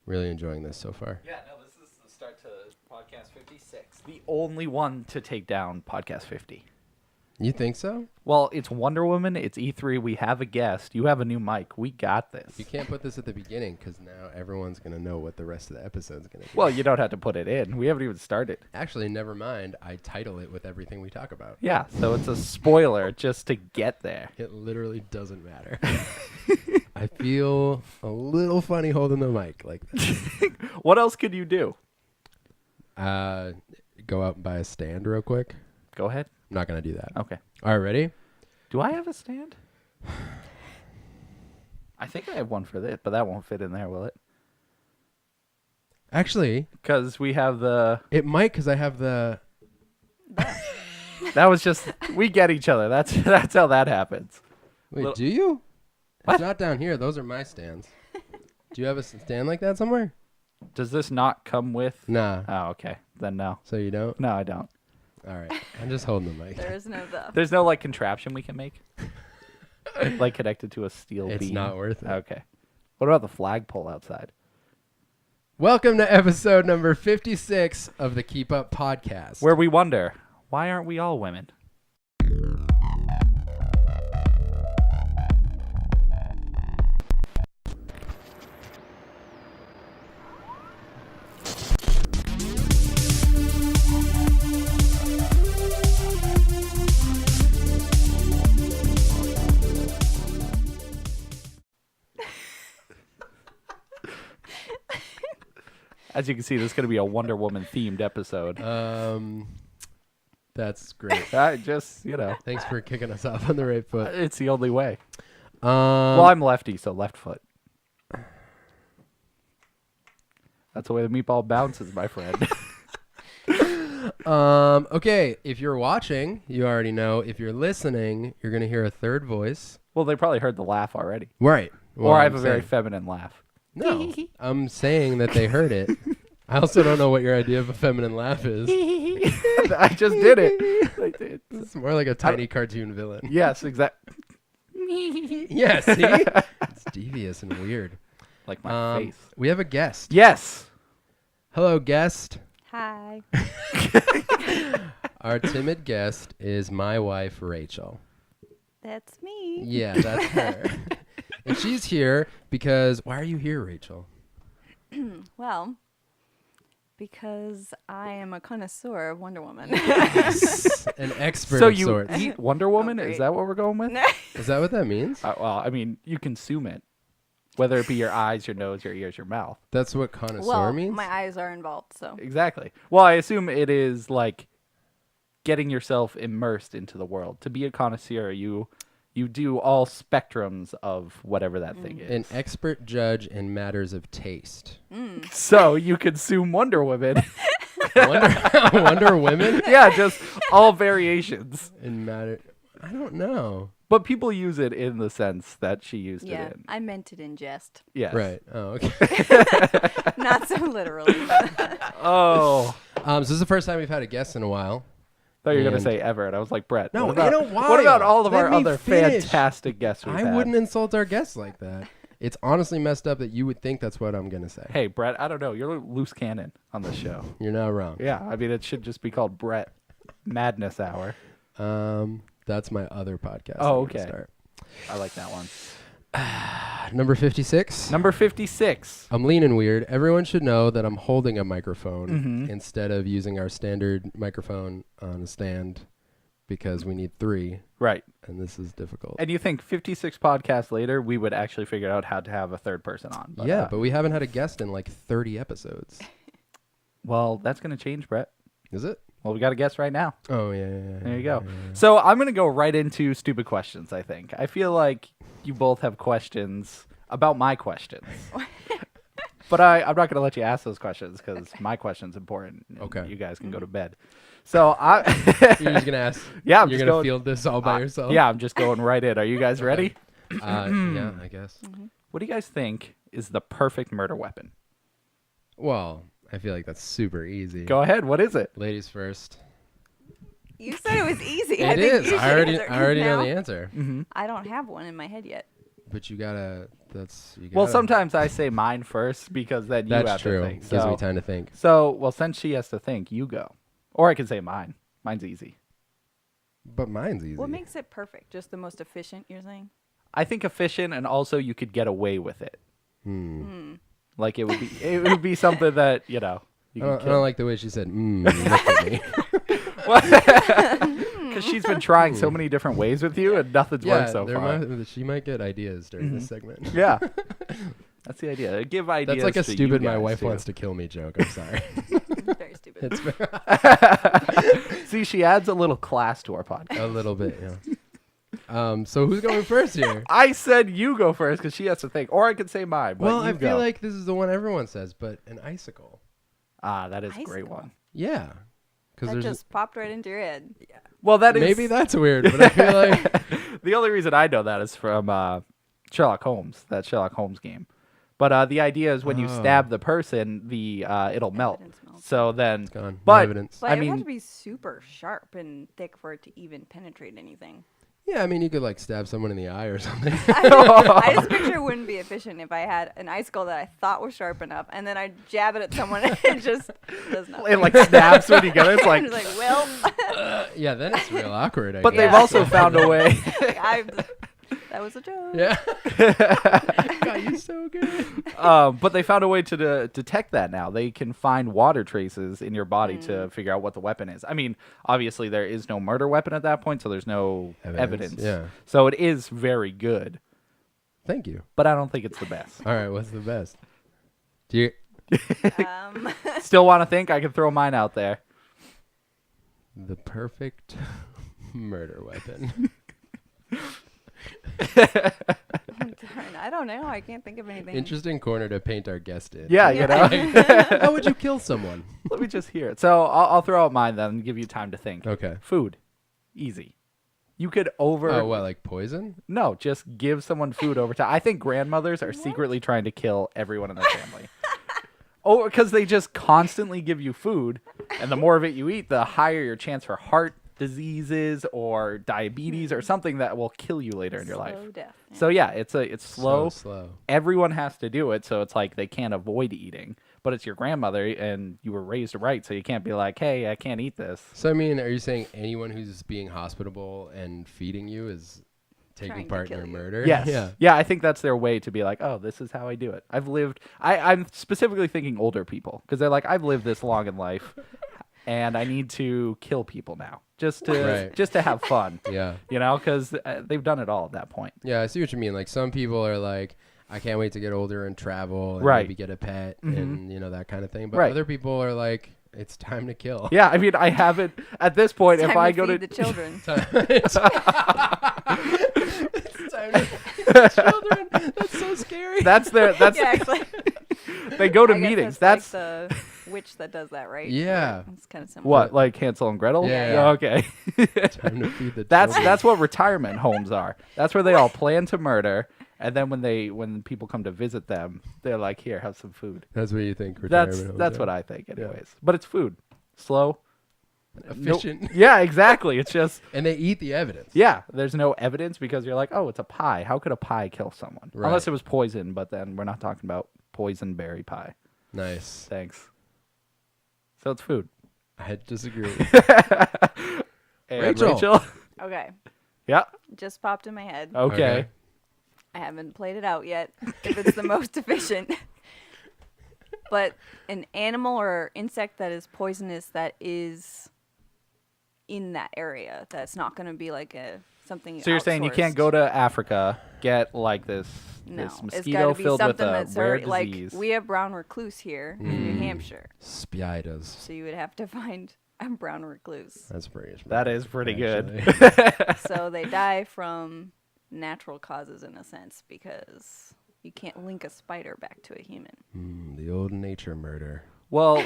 Really enjoying this so far. Yeah, no, this is the start to podcast 56. The only one to take down podcast 50. You think so? Well, it's Wonder Woman, it's E3, we have a guest, you have a new mic, we got this. You can't put this at the beginning because now everyone's going to know what the rest of the episode's going to be. Well, you don't have to put it in. We haven't even started. Actually, never mind. I title it with everything we talk about. Yeah, so it's a spoiler just to get there. It literally doesn't matter. I feel a little funny holding the mic like that. What else could you do? Go out and buy a stand real quick. Go ahead. I'm not going to do that. Okay. All right, ready? Do I have a stand? I think I have one for this, but that won't fit in there, will it? Actually, Because we have the... it might because I have the... That was just... We get each other. That's how that happens. Wait, do you? What? It's not down here. Those are my stands. Do you have a stand like that somewhere? Does this not come with... Nah. Oh, okay. Then no. So you don't? No, I don't. All right. I'm just holding the mic. There is no the. There's no, like, contraption we can make? Like, connected to a steel beam? It's not worth it. Okay. What about the flagpole outside? Welcome to episode number 56 of the Keep Up Podcast. Where we wonder, why aren't we all women? As you can see, this is going to be a Wonder Woman themed episode. That's great. I just, Thanks for kicking us off on the right foot. it's the only way. Well, I'm lefty, so left foot. That's the way the meatball bounces, my friend. Okay, if you're watching, you already know. If you're listening, you're going to hear a third voice. Well, they probably heard the laugh already. Right. Or I have a very feminine laugh. No, I'm saying that they heard it. I also don't know what your idea of a feminine laugh is. I just did it. I did. It's more like a tiny cartoon villain. Yes, exactly. Yeah, see? It's devious and weird. Like my face. We have a guest. Yes. Hello, guest. Hi. Our timid guest is my wife, Rachel. That's me. Yeah, that's her. And she's here because... Why are you here, Rachel? Well, because I am a connoisseur of Wonder Woman. An expert So of you sorts. eat Wonder Woman? Is great. that what we're going with? Is that what that means? Well, I mean, you consume it. Whether it be your eyes, your nose, your ears, your mouth. That's what connoisseur well, means? my eyes are involved, so. Exactly. Well, I assume it is like getting yourself immersed into the world. To be a connoisseur, you do all spectrums of whatever that thing is. An expert judge in matters of taste. So you consume Wonder Woman. Wonder Women? Yeah, just all variations. In matter... I don't know. But people use it in the sense that she used Yeah, it in. I meant it in jest. Yes. Right. Oh, okay. Not so literally. Oh. So this is the first time we've had a guest in a while. I thought you were going And- to say ever, and I was like, Brett. No, what about, in a while. What about all of Let our me other finish. fantastic guests we've I had? wouldn't insult our guests like that. It's honestly messed up that you would think that's what I'm going to say. Hey, Brett, I don't know. You're a loose cannon on this show. You're not wrong. Yeah, I mean, it should just be called Brett Madness Hour. That's my other podcast. Oh, I'm gonna okay. start. I like that one. Number 56. Number 56. I'm leaning weird. Everyone should know that I'm holding a microphone instead of using our standard microphone on a stand because we need 3, Right. and this is difficult. And you think 56 podcasts later, we would actually figure out how to have a third person on. But, yeah, but we haven't had a guest in like 30 episodes. well, that's going to change, Brett. Is it? Well, we got a guest right now. Oh, yeah. There you go. So I'm going to go right into stupid questions, I think. I feel like you both have questions about my questions. But I'm not going to let you ask those questions because my question's important. And Okay. You guys can go to bed. So You're just going to ask. Yeah, I'm You're just going to going- field this all by yourself? Yeah, I'm just going right in. Are you guys ready? Yeah, I guess. What do you guys think is the perfect murder weapon? Well, I feel like that's super easy. Go ahead. What is it? Ladies first. You said it was easy. It is. I already know the answer. answer. Mm-hmm. I don't have one in my head yet. But you gotta. Well, sometimes I say mine first because then you have to think. Gives me time to think. So, well, since she has to think, you go. Or I can say mine. Mine's easy. But mine's easy. What makes it perfect? Just the most efficient, you're saying? I think efficient, and also you could get away with it. Like it would be something that you know. I don't like the way she said. Look at me. Because she's been trying so many different ways with you, and nothing's worked so far. She might get ideas during this segment. Yeah, that's the idea. Give ideas. That's like a to stupid you "my guys, wife too. wants to kill me" joke. I'm sorry. Very stupid. It's See, she adds a little class to our podcast. a little bit. Yeah. So who's going first here? I said you go first because she has to think, or I could say mine. But Well, you I go. feel like this is the one everyone says, but an icicle. that is a great Icicle. one. Yeah. Because That there's just popped right into your head. Well, that is maybe that's weird, but I feel like the only reason I know that is from Sherlock Holmes, that Sherlock Holmes game. But the idea is when you stab the person, it'll melt. Evidence melts. So then, it's gone. No but evidence. But I it would have mean- to be super sharp and thick for it to even penetrate anything. Yeah, I mean, you could like stab someone in the eye or something. I just picture it wouldn't be efficient if I had an icicle that I thought was sharp enough, and then I jab it at someone and it just does nothing. it like snaps when you get it. It's like, I'm just like, well, Yeah, then it's real awkward. but they've Yeah. also found a way. that was a joke. Yeah. God, you're so good. But they found a way to detect that now. They can find water traces in your body to figure out what the weapon is. I mean, obviously there is no murder weapon at that point, so there's no evidence. Yeah. So it is very good, Thank you. but I don't think it's the best. All right, what's the best? Do you Still want to think? I can throw mine out there. the perfect murder weapon? Darn, I don't know. I can't think of anything. Interesting corner to paint our guest in. Yeah, you know. How would you kill someone? Let me just hear it. So I'll throw out mine then and give you time to think. Okay. Food, easy. You could over. Oh, what, like poison? No, just give someone food over time. I think grandmothers are secretly trying to kill everyone in their family. Oh, because they just constantly give you food, and the more of it you eat, the higher your chance for heart diseases or diabetes or something that will kill you later in your life. Slow death. Yeah. So yeah, it's slow. So slow. Everyone has to do it, so it's like they can't avoid eating. But it's your grandmother, and you were raised right, so you can't be like, hey, I can't eat this. So, I mean, are you saying anyone who's being hospitable and feeding you is taking Trying to part in kill their you. murder? Yes. Yeah. Yeah, I think that's their way to be like, oh, this is how I do it. I'm specifically thinking older people, because they're like, I've lived this long in life, and I need to kill people now, just to Right. just to have fun. Yeah. You know, because they've done it all at that point. Yeah, I see what you mean. Like, some people are like, I can't wait to get older and travel and Right. maybe get a pet and, you know, that kind of thing. But Right. other people are like, it's time to kill. Yeah, I mean, I haven't at this point. Time if I to go feed to the children. It's time to feed children. That's so scary. that's yeah, actually. they go to I guess meetings. That's That's like the witch that does that, right? Yeah. It's kind of similar. what, like Hansel and Gretel? Yeah. Okay. Time to feed the That's children. that's what retirement homes are. That's where they all plan to murder, and then when people come to visit them, they're like, "Here, have some food." That's what you think retirement homes That's are. what I think, anyways. But it's food, slow, Efficient. No, yeah, exactly. It's just And they eat the evidence. yeah. There's no evidence because you're like, oh, it's a pie. How could a pie kill someone? Right. Unless it was poison, but then we're not talking about poison berry pie. Nice. Thanks. So it's food. I disagree. And Rachel. Okay. Yeah. Just popped in my head. Okay. Okay. I haven't played it out yet if it's the most efficient. But an animal or insect that is poisonous that is in that area, that's not going to be like something. So you're saying you can't outsourced. go to Africa, get like this No, this it's mosquito got to be filled with something a that's rare already, disease. like we have brown recluse here in New Hampshire, Spiders. so you would have to find a brown recluse. That's pretty smart. That is pretty good. actually. So they die from natural causes in a sense because you can't link a spider back to a human. The old nature murder. Well,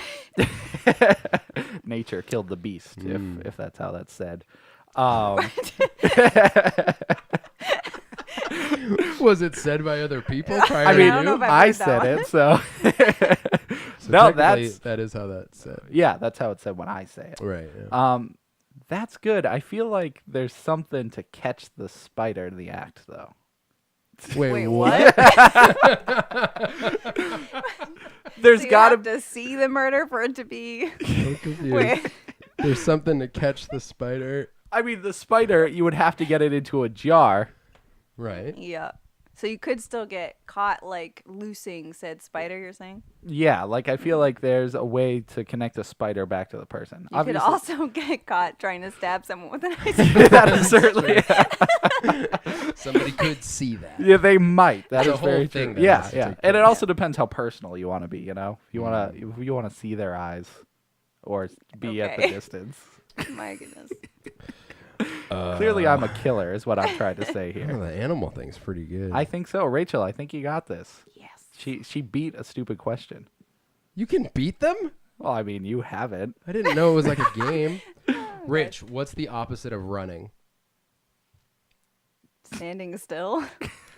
nature killed the beast, if that's how that's said. Was it said by other people prior I to mean, you? don't know if I've I heard that said one. it, so So no, technically, that's that is how that's said. yeah, that's how it's said when I say it. Right. Yeah. That's good. I feel like there's something to catch the spider in the act, though. Wait, what? There's So you got have to see the murder for it to be. I'm confused. Wait. There's something to catch the spider. I mean, the spider, you would have to get it into a jar. Right. Yeah. So you could still get caught like loosing said spider. You're saying Yeah, like I feel like there's a way to connect the spider back to the person. you could also get caught trying to stab someone with an ice. That is certainly. Somebody could see that. Yeah, they might. That It's a is very whole thing true. that Yeah, has to yeah. take And it place. also depends how personal you want to be. You know, if you want to see their eyes, or be at the Okay. distance. My goodness. Clearly, I'm a killer, is what I'm trying to say Oh, here. the animal thing's pretty good. I think so, Rachel. I think you got this. Yes. She beat a stupid question. You can beat them? Well, I mean, you haven't. I didn't know it was like a game. Rich, what's the opposite of running? Standing still.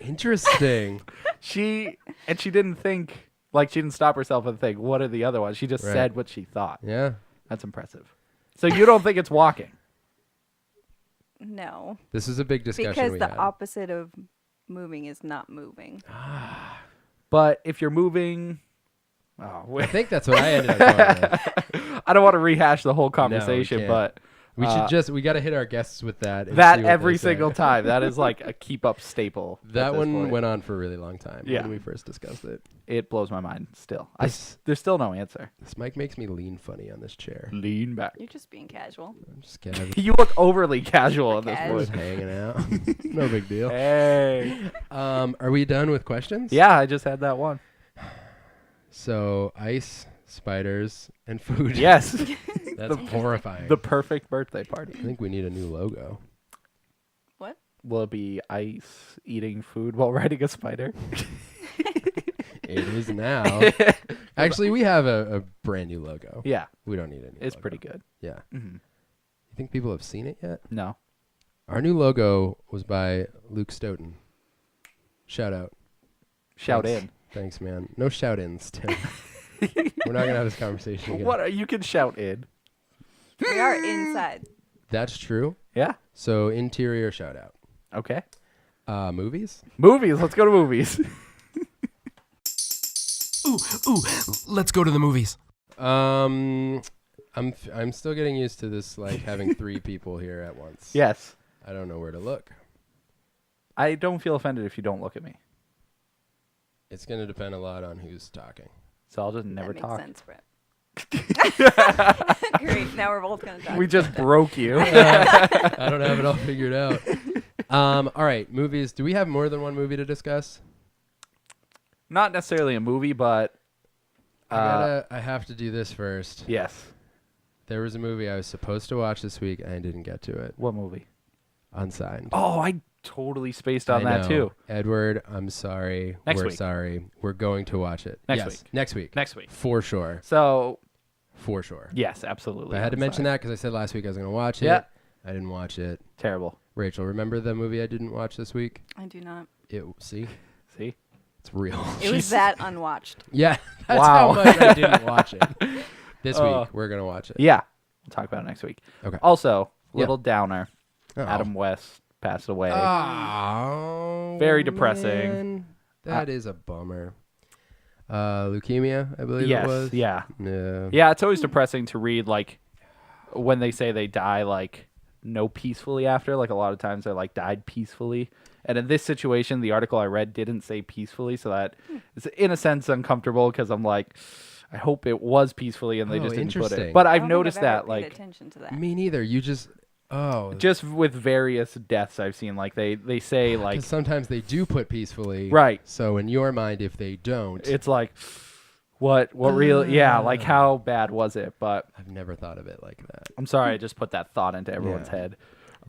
Interesting. She didn't think, like, she didn't stop herself and think, what are the other ones? She just Right. said what she thought. Yeah. That's impressive. So you don't think it's walking? No. This is a big discussion Because we the had. opposite of moving is not moving. But if you're moving... Oh, I wait. think that's what I ended up going with. I don't want to rehash the whole conversation, can't. but We we got to hit our guests with that. and that see what every they say. single time. That is like a keep-up staple. at That this one point. went on for a really long time Yeah. when we first discussed it. It blows my mind still. This- There's still no answer. This mic makes me lean funny on this chair. Lean back. You're just being casual. I'm just kidding. You look overly casual at this Okay. I'm just point. hanging out. No big deal. Hey. Are we done with questions? Yeah, I just had that one. So ice, spiders, and food. Yes. That's horrifying. The perfect birthday party. I think we need a new logo. What? Will it be ice eating food while riding a spider? It is now. Actually, we have a brand new logo. Yeah, We don't need a new it's logo. pretty good. Yeah. Hmm. You think people have seen it yet? No. Our new logo was by Luke Stoughton. Shout out. Shout Thanks. Thanks, man. No shout-ins, Tim. We're not going to have this conversation in. again. What? You can shout in. We are inside. That's true. Yeah. So interior shout-out. Okay. Movies? Movies. Let's go to movies. Ooh, let's go to the movies. I'm still getting used to this, like, having three people here at once. Yes. I don't know where to look. I don't feel offended if you don't look at me. It's going to depend a lot on who's talking. So I'll just never that talk. makes sense, Brett. Great. Now we're both gonna talk. We just broke you. I don't have it all figured out. All right, movies. Do we have more than one movie to discuss? Not necessarily a movie, but I have to do this first. yes. There was a movie I was supposed to watch this week, and I didn't get to it. What movie? Unsigned. Oh, I totally spaced on I that know. too. Edward, I'm sorry. Next We're week. sorry. We're going to watch it. Next Yes, week. Next week. Next week. For sure. So For sure. yes, absolutely. But I had to I'm mention sorry. that because I said last week I was going to watch it. Yeah. I didn't watch it. Terrible. Rachel, remember the movie I didn't watch this week? I do not. See? See? It's real. It was that unwatched. Yeah. That's Wow. how much I didn't watch it. This Uh, week, we're going to watch it. Yeah. We'll talk about it next week. Okay. Also, Yeah. little downer. Oh. Adam West passed away. Oh, Very depressing. man. That is a bummer. Leukemia, I believe yes. it was. Yeah. Yeah. Yeah, it's always depressing to read, like, when they say they die, like, no peacefully after. Like, a lot of times they're, like, died peacefully. And in this situation, the article I read didn't say peacefully, so that is, in a sense, uncomfortable because I'm like, I hope it was peacefully and they Oh, just didn't put interesting. it. But I I've don't think noticed I've ever that, paid like, attention to that. Me neither. You just, just with various deaths I've seen, like, they say, like, because sometimes they do put peacefully. right. So in your mind, if they don't, It's like, what really, yeah, like, how bad was it? But I've never thought of it like that. I'm sorry, I just put that thought into everyone's Yeah. head.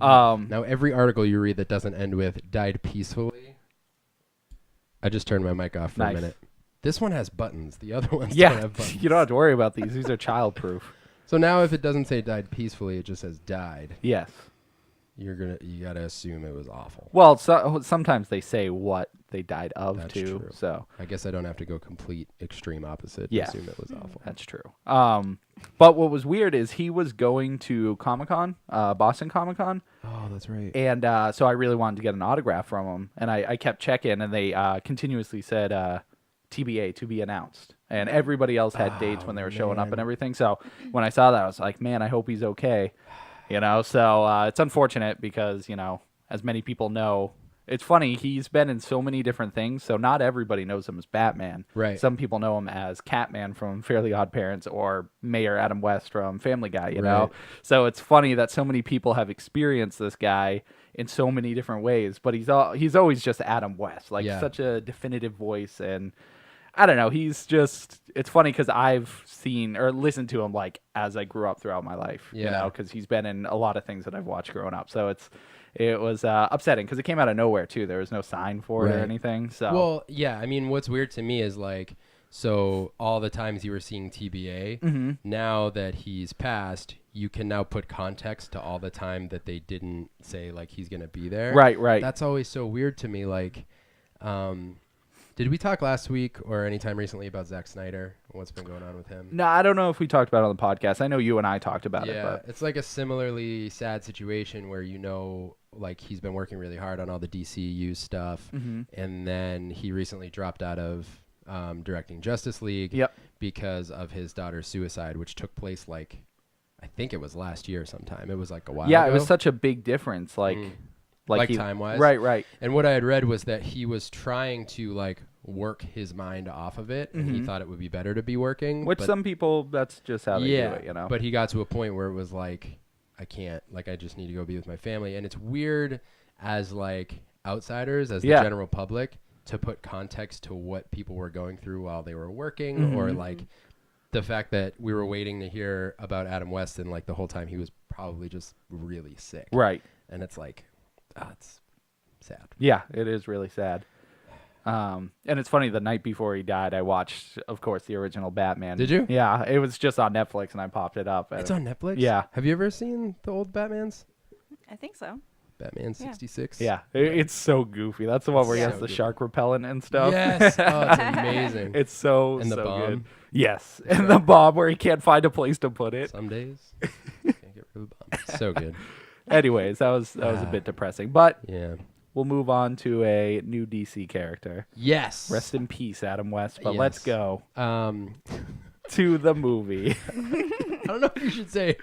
Now, every article you read that doesn't end with died peacefully, I just turned my mic off for Nice. a minute. This one has buttons. The other ones don't Yeah, have buttons. you don't have to worry about these. These are childproof. So now if it doesn't say died peacefully, it just says died. Yes. You gotta assume it was awful. Well, sometimes they say what they died of That's too. true. So I guess I don't have to go complete extreme opposite Yeah. to assume it was awful. that's true. But what was weird is he was going to Comic-Con, Boston Comic-Con. Oh, that's right. And so I really wanted to get an autograph from him. And I kept checking, and they continuously said TBA, to be announced. And everybody else had dates when they were showing up and everything. So when I saw that, I was like, man, I hope he's okay. So it's unfortunate because, as many people know, it's funny, he's been in so many different things, so not everybody knows him as Batman. Right. Some people know him as Catman from Fairly Odd Parents or Mayor Adam West from Family Guy, you know? So it's funny that so many people have experienced this guy in so many different ways, but he's always just Adam West, such a definitive voice, and I don't know, it's funny because I've seen or listened to him as I grew up throughout my life, because he's been in a lot of things that I've watched growing up, so it was upsetting because it came out of nowhere too. There was no sign for it or anything. So well, yeah. I mean, what's weird to me is so all the times you were seeing TBA, now that he's passed, you can now put context to all the time that they didn't say he's gonna be there. Right. That's always so weird to me. Did we talk last week or anytime recently about Zack Snyder and what's been going on with him? No, I don't know if we talked about it on the podcast. I know you and I talked about it. Yeah, it's a similarly sad situation where he's been working really hard on all the DCU stuff, and then he recently dropped out of directing Justice League because of his daughter's suicide, which took place I think it was last year sometime. It was a while ago. Yeah, it was such a big difference, time-wise. Right. And what I had read was that he was trying to work his mind off of it, and he thought it would be better to be working. Which some people, that's just how they do it, But he got to a point where it was I can't, I just need to go be with my family. And it's weird as outsiders, as the general public, to put context to what people were going through while they were working, or the fact that we were waiting to hear about Adam West, and the whole time he was probably just really sick. Right. And it's it's sad. Yeah, it is really sad. And it's funny, the night before he died, I watched, of course, the original Batman. Did you? Yeah, it was just on Netflix, and I popped it up. It's on Netflix? Yeah. Have you ever seen the old Batmans? I think so. Batman 66? Yeah, it's so goofy. That's the one where he has the shark repellent and stuff. Yes. Oh, it's amazing. It's so And the so bomb. good. Yes, and the bomb where he can't find a place to put it. Some days, can't get rid of the bomb. It's so good. Anyways, that was a bit depressing, but Yeah. we'll move on to a new DC character. Yes. Rest in peace, Adam West. But Yes. let's go To the movie. I don't know if you should say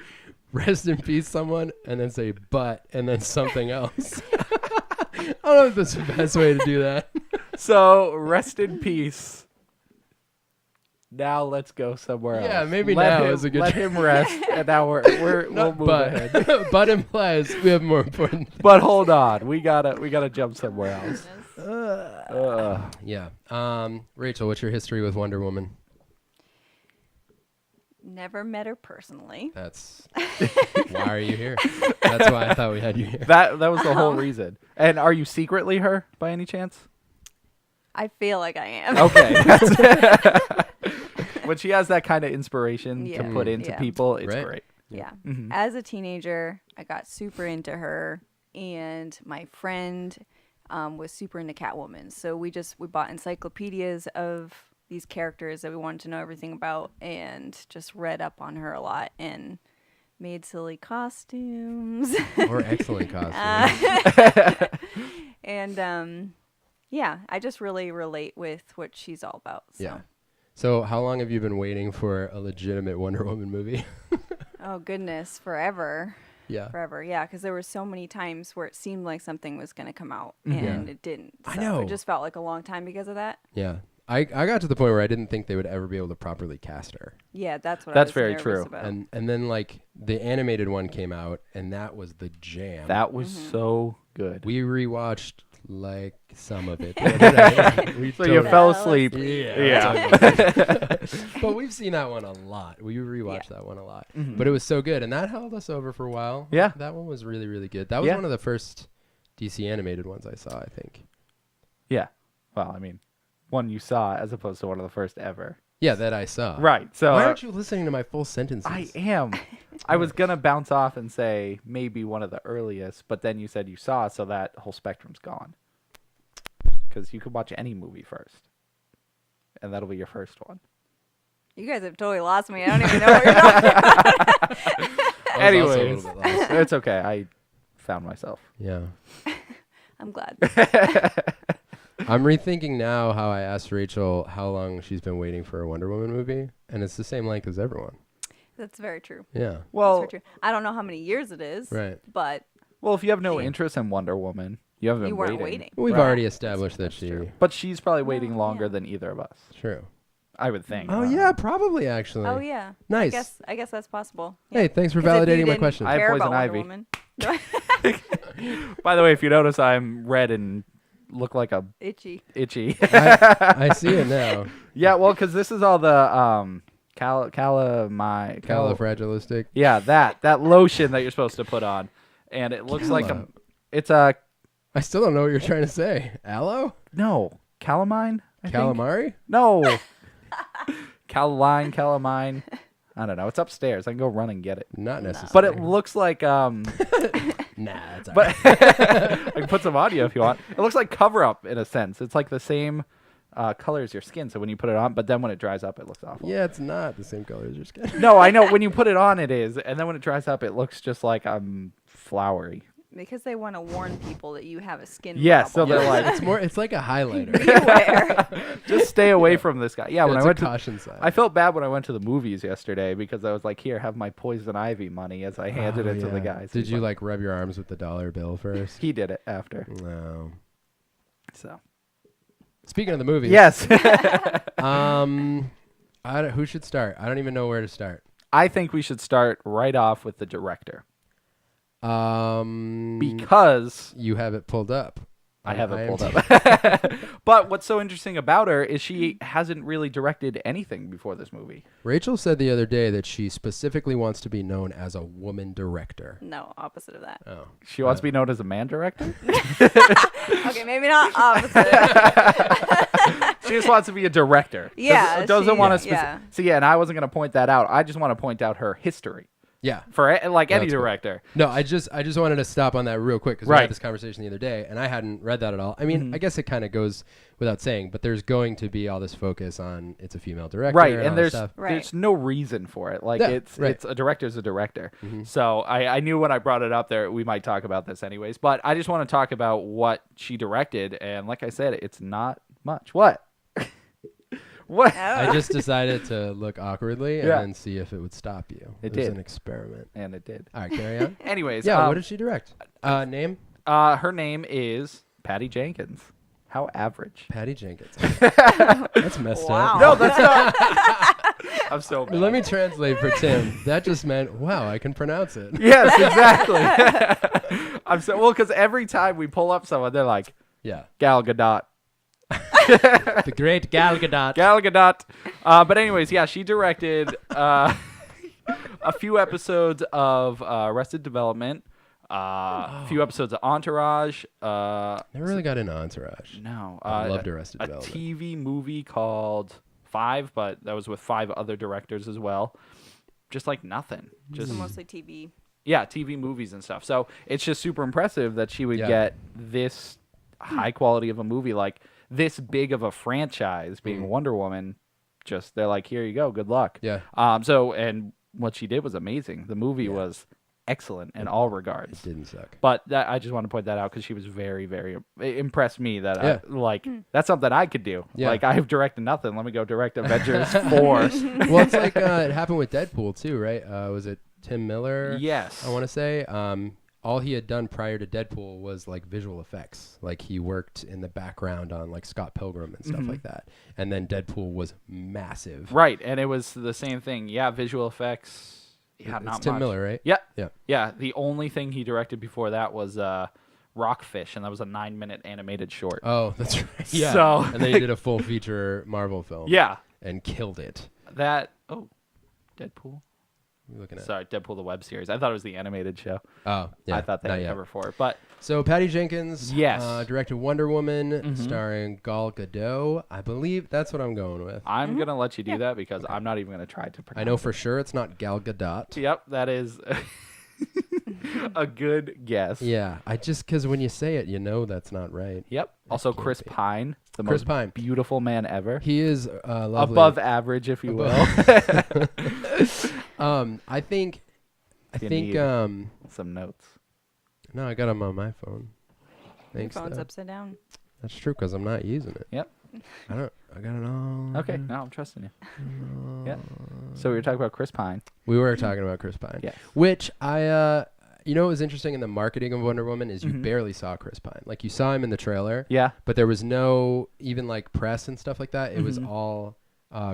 rest in peace someone and then say but and then something else. I don't know if that's the best way to do that. So, rest in peace. Now let's go somewhere else. Yeah, maybe now is a good Let him rest, and now we'll move ahead. But implies we have more important. But hold on, we gotta jump somewhere else. Yeah. Rachel, what's your history with Wonder Woman? Never met her personally. That's why are you here? That's why I thought we had you here. That was the whole reason. And are you secretly her by any chance? I feel like I am. Okay. When she has that kind of inspiration to Yeah. put into Yeah. people, it's Right. great. Yeah. Mhm. As a teenager, I got super into her, and my friend was super into Catwoman. So we bought encyclopedias of these characters that we wanted to know everything about, and just read up on her a lot and made silly costumes. Or excellent costume. And yeah, I just really relate with what she's all about. So. Yeah. So how long have you been waiting for a legitimate Wonder Woman movie? Oh goodness, forever. Yeah. Forever, yeah, because there were so many times where it seemed like something was going to come out and it didn't. So I know. It just felt like a long time because of that. Yeah. I got to the point where I didn't think they would ever be able to properly cast her. Yeah, that's what That's I was very nervous true. about. And then the animated one came out, and that was the jam. That was so good. We rewatched some of it. the other night. We So you totally- fell asleep. Yeah. But we've seen that one a lot. We rewatched that one a lot. Mhm. But it was so good, and that held us over for a while. Yeah. That one was really, really good. That was Yeah. one of the first DC animated ones I saw, I think. Yeah. Well, I mean, one you saw as opposed to one of the first ever. Yeah, that I saw. Right. So Why aren't you listening to my full sentences? I am. I was going to bounce off and say maybe one of the earliest, but then you said you saw, so that whole spectrum's gone. Because you could watch any movie first, and that'll be your first one. You guys have totally lost me. I don't even know what you're talking about. Anyways, it's okay. I found myself. Yeah. I'm glad. I'm rethinking now how I asked Rachel how long she's been waiting for a Wonder Woman movie, and it's the same length as everyone. That's very true. Yeah. Well, That's very true. I don't know how many years it is. Right. But well, if you have no interest in Wonder Woman, you haven't been you weren't waiting. We've Right. already established that That's she. true. But she's probably waiting No, longer yeah. than either of us. True. I would think. Oh yeah, probably actually. Oh yeah. Nice. I guess that's possible. Yeah. Hey, thanks for 'Cause if you validating my didn't question. I have care poison about Wonder ivy. Woman. By the way, if you notice, I'm red and look like a Itchy. itchy. I see it now. Yeah, well, because this is all the calamine. Califragilistic. Yeah, that lotion that you're supposed to put on, and it looks like it's a I still don't know what you're trying to say. Aloe? no calamine. I think? Calamari? No. Calamine. I don't know. It's upstairs. I can go run and get it. Not necessarily. But it looks like Nah, it's but I can put some audio if you want. It looks like cover up in a sense. It's like the same color as your skin. So when you put it on, but then when it dries up, it looks awful. Yeah, it's not the same color as your skin. No, I know when you put it on, it is, and then when it dries up, it looks just like flowery. Because they want to warn people that you have a skin Yes, so problem. they're like, It's like a highlighter. Beware. just stay away from this guy. Yeah, when it's I went a caution sign. I felt bad when I went to the movies yesterday because I was like, here, have my poison ivy money as I handed it to the guys. Did you like rub your arms with the dollar bill first? He did it after. No. So. Speaking of the movies. Yes. Who should start? I don't even know where to start. I think we should start right off with the director. Because you have it pulled up. I have it pulled IMDb. up. But what's so interesting about her is she hasn't really directed anything before this movie. Rachel said the other day that she specifically wants to be known as a woman director. No, opposite of that. Oh. She wants to be known as a man director? Okay, maybe not opposite. She just wants to be a director. Yeah, Doesn't want to yeah. See, yeah, and I wasn't going to point that out. I just want to point out her history. Yeah. For like any That's cool. director. No, I just wanted to stop on that real quick because we Right. had this conversation the other day, and I hadn't read that at all. I mean, I guess it kind of goes without saying, but there's going to be all this focus on it's a female director, Right, all and that there's stuff. Right. no reason for it. Like Yeah, it's right. a director's a director. So I knew when I brought it up there we might talk about this anyways. But I just want to talk about what she directed, and like I said, it's not much. What? What? I just decided to look awkwardly and Yeah. then see if it would stop you. It was did. an experiment. And it did. All right, carry on. Anyways, Yeah, what did she direct? Name? her name is Patty Jenkins. How average. Patty Jenkins. That's messed Wow. up. No, that's not. I'm so mad. Let me translate for Tim. That just meant, wow, I can pronounce it. Yes, exactly. I'm so well because every time we pull up someone, they're like Yeah. Gal Gadot. The great Gal Gadot. Gal Gadot. But anyways, yeah, she directed a few episodes of Arrested Development, a few episodes of Entourage. Never really got into Entourage. No, I loved Arrested a Development. TV movie called Five, but that was with 5 other directors as well. Just like nothing. Just So mostly TV. yeah, TV movies and stuff. So it's just super impressive that she would Yeah. get this high quality of a movie, like this big of a franchise being Wonder Woman. Just they're like, here you go, good luck. Yeah. So and what she did was amazing. The movie was excellent in all regards. It didn't suck. But I just want to point that out because she was very, very it impressed me that Yeah. that's something I could do. Yeah. Like I've directed nothing. Let me go direct Avengers 4. Well, it's like it happened with Deadpool too, right? Was it Tim Miller? Yes. I want to say. All he had done prior to Deadpool was like visual effects. Like he worked in the background on like Scott Pilgrim and stuff like that. And then Deadpool was massive. Right, and it was the same thing. Yeah, visual effects. Yeah, It's not Tim much. Miller, right? Yeah. Yeah. Yeah, the only thing he directed before that was Rockfish, and that was a 9-minute animated short. Oh, that's right. Yeah. So- and then he did a full feature Marvel film. Yeah. And killed it. Deadpool? What are you looking at? Sorry, Deadpool the web series. I thought it was the animated show. Oh, yeah. I thought they not had yet. cover for it. But So Patty Jenkins Yes. directed Wonder Woman starring Gal Gadot. I believe that's what I'm going with. I'm going to let you do that because I'm not even going to try to pronounce I know for sure it's not Gal Gadot. it. Yep, that is A good guess. Yeah, I just because when you say it, you know that's not right. Yep. Also, can't Chris be. Pine, the Chris most Pine. beautiful man ever. He is lovely. Above average, if you will. I think You need no, some notes. I got him on my phone. Your Thanks. phone's Dad. upside down. That's true because I'm not using it. Yep. I got it all. Okay. No, I'm trusting you. Yeah. So we were talking about Chris Pine. We were talking about Chris Pine. Yes. Which you know what was interesting in the marketing of Wonder Woman is you barely saw Chris Pine. Like you saw him in the trailer. Yeah. But there was no even like press and stuff like that. It was all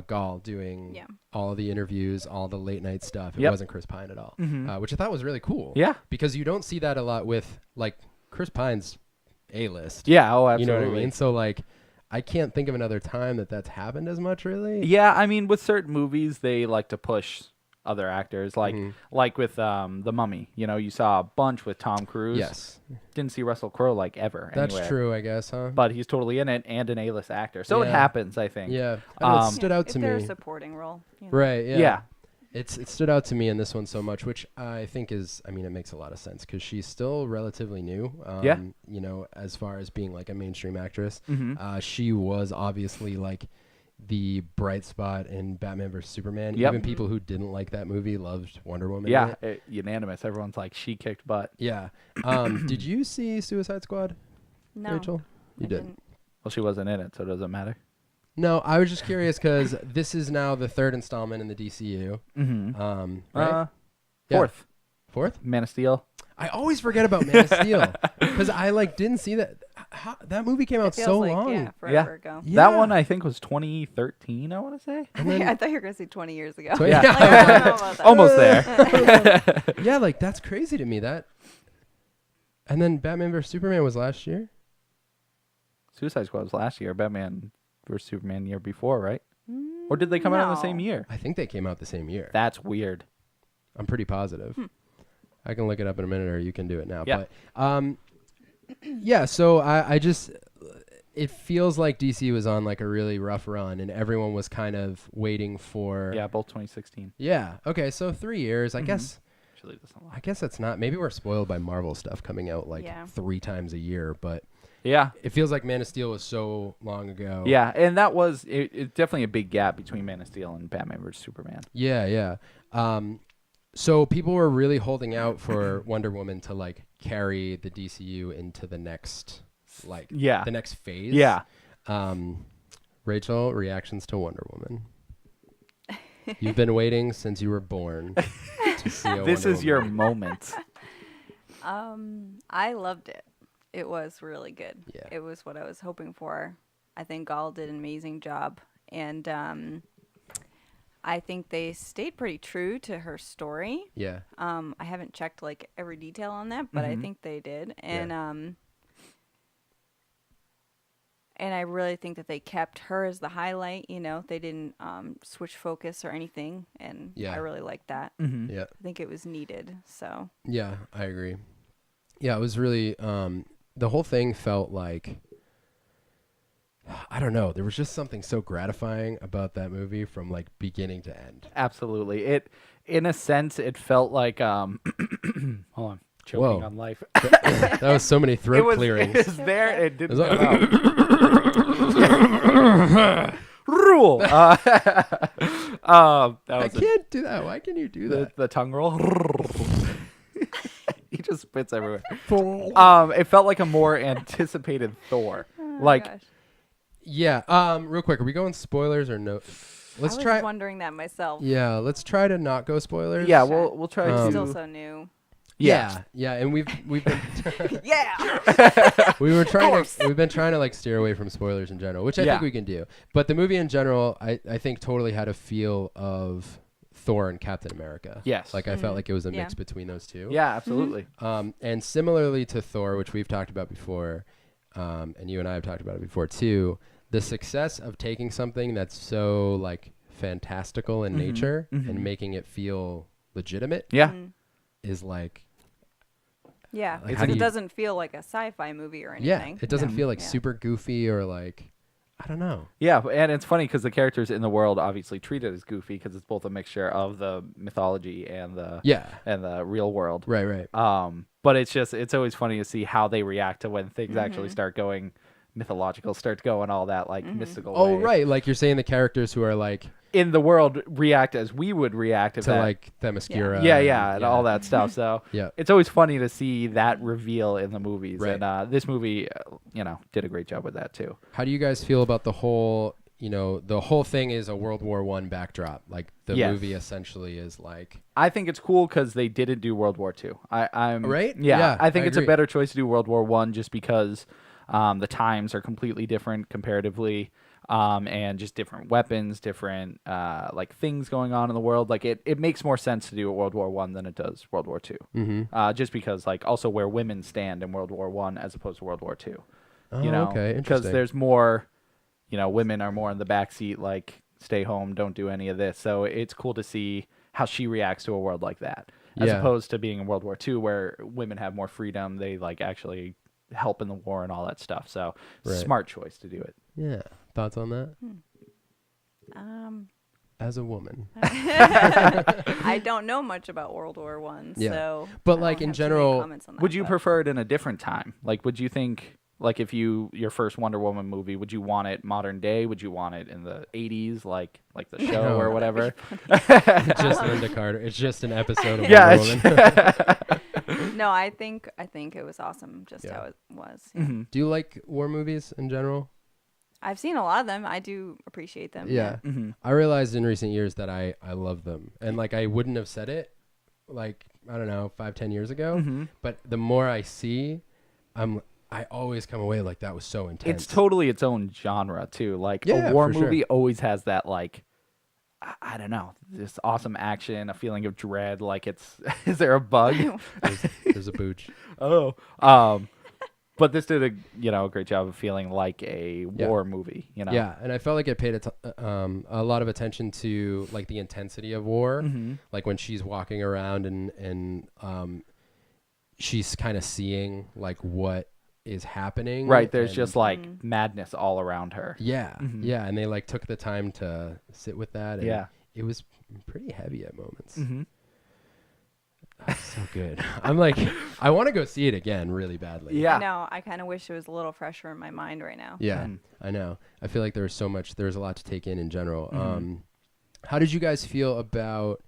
Gall doing all the interviews, all the late night stuff. It wasn't Chris Pine at all, which I thought was really cool. Yeah. Because you don't see that a lot with like Chris Pine's A-list. Yeah. Oh, absolutely. You know what I mean? So like, I can't think of another time that's happened as much, really. Yeah, I mean, with certain movies, they like to push other actors, like with The Mummy. You know, you saw a bunch with Tom Cruise. Yes. Didn't see Russell Crowe like ever. That's anywhere. true, I guess, huh? But he's totally in it and an A-list actor, so it Yeah. happens. I think. Yeah. I don't know, it stood out if to they're me. a supporting role. You know. Right. Yeah. Yeah. It stood out to me in this one so much, which I think is, I mean, it makes a lot of sense because she's still relatively new. Yeah. You know, as far as being like a mainstream actress, Mm-hmm. she was obviously like the bright spot in Batman vs Superman. Yep. Even people who didn't like that movie loved Wonder Woman. in Yeah, it. unanimous. Everyone's like, she kicked butt. Yeah. Did you see Suicide Squad, No. Rachel? You I did. didn't. Well, she wasn't in it, so it doesn't matter. No, I was just curious because this is now the third installment in the DCU. Mm-hmm. Right? Yeah. Fourth, Fourth? Man of Steel. I always forget about Man of Steel because I like didn't see that. That movie came out It feels so like, long. Yeah, forever ago. Yeah. That one I think was 2013. I want to say. And then, I thought you were gonna say 20 years ago. So- Yeah. Like, I don't know about that. Almost there. yeah, like that's crazy to me. That. And then Batman vs Superman was last year. Suicide Squad was last year. Batman vs Superman year before, right? Or did they come out in the same No. year? I think they came out the same year. That's weird. I'm pretty positive. I can look it up in a minute, or you can do it now. Yeah. But yeah. So I just it feels like DC was on like a really rough run, and everyone was kind of waiting for. Yeah, both 2016. Yeah. Okay. So 3 years. I guess. Actually, that's not a lot. I guess that's not. Maybe we're spoiled by Marvel stuff coming out like Yeah. 3 times a year, but Yeah. it feels like Man of Steel was so long ago. Yeah, and that was it's definitely a big gap between Man of Steel and Batman vs Superman. Yeah. Yeah. So people were really holding out for Wonder Woman to like carry the DCU into the next Yeah. the next phase. Yeah. Rachel, reactions to Wonder Woman. You've been waiting since you were born to see a This Wonder is your Woman. moment. I loved it. It was really good. Yeah. It was what I was hoping for. I think Gall did an amazing job, and I think they stayed pretty true to her story. Yeah. I haven't checked like every detail on that, but I think they did, and I really think that they kept her as the highlight. You know, they didn't switch focus or anything, and Yeah. I really liked that. Yeah. I think it was needed. So Yeah, I agree. Yeah, it was really the whole thing felt like I don't know, there was just something so gratifying about that movie from like beginning to end. Absolutely. It in a sense it felt like hold on. Choking Whoa. on life. That was so many throat It was clearings. there. It didn't It was come out. Rule. That I was can't do that. Why can you do that? the tongue roll. He just spits everywhere. It felt like a more anticipated Thor. Like gosh. Yeah, real quick, are we going spoilers or no? Let's I was try. wondering that myself. Yeah, let's try to not go spoilers. yeah, we'll try It's to still so new. Yeah, and we've been Yeah. we've been trying to like steer away from spoilers in general, which I think we can do. But the movie in general, I think totally had a feel of Thor and Captain America. Yes. Like I felt like it was a Yeah. mix between those two. Yeah, absolutely. And similarly to Thor, which we've talked about before, and you and I have talked about it before too, the success of taking something that's so like fantastical in nature and making it feel legitimate Yeah. is like Yeah, Like, because how do it you- doesn't feel like a sci-fi movie or yeah, anything. it doesn't feel like Yeah. super goofy or like I don't know. Yeah, and it's funny because the characters in the world obviously treat it as goofy because it's both a mixture of the mythology and the real world. Right. But it's always funny to see how they react to when things actually start going mythological, start going all that like mystical. Oh, way. right. Like you're saying the characters who are like in the world react as we would react if to that, like Themyscira. and all that stuff. So Yeah. it's always funny to see that reveal in the movies. Right. And this movie, did a great job with that too. How do you guys feel about the whole? The whole thing is a World War I backdrop. Like the movie essentially is like. I think it's cool because they didn't do World War II. I'm right. Yeah, I think it's agree. a better choice to do World War I just because the times are completely different comparatively, and just different weapons, different like things going on in the world. Like it makes more sense to do a World War I than it does World War II. Mm-hmm. Just because like also where women stand in World War I as opposed to World War II. Oh, okay, because interesting. there's more. Women are more in the back seat, like stay home, don't do any of this. So it's cool to see how she reacts to a world like that, as opposed to being in World War II where women have more freedom. They like actually help in the war and all that stuff. So smart choice to do it. Yeah. Thoughts on that? As a woman. I don't know much about World War One, so but I like don't in have too many general, comments on that, Would you but- prefer it in a different time? Like, would you think, like, if your first Wonder Woman movie, would you want it modern day? Would you want it in the 80s, like the show No. or whatever? just Linda Carter. It's just an episode of Yeah, Wonder Woman. No, I think it was awesome just how it was. Yeah. Mm-hmm. Do you like war movies in general? I've seen a lot of them. I do appreciate them. Yeah. Mm-hmm. I realized in recent years that I love them. And like I wouldn't have said it like, I don't know, 5-10 years ago. Mm-hmm. But the more I see, I always come away like that was so intense. It's totally its own genre too. Like Yeah, a war for sure. movie always has that like I don't know, this awesome action, a feeling of dread. Like it's is there a bug? There's a booch. Oh, but this did a great job of feeling like a war movie. Yeah, and I felt like it paid a lot of attention to like the intensity of war, like when she's walking around and she's kind of seeing like what is happening. Right, there's and- just like madness all around her. yeah, and they like took the time to sit with that. And Yeah. it was pretty heavy at moments. Mm-hmm. So good. I'm like, I want to go see it again really badly. Yeah. I know. I kind of wish it was a little fresher in my mind right now. Yeah, Mm. I know. I feel like there's a lot to take in general. How did you guys feel about?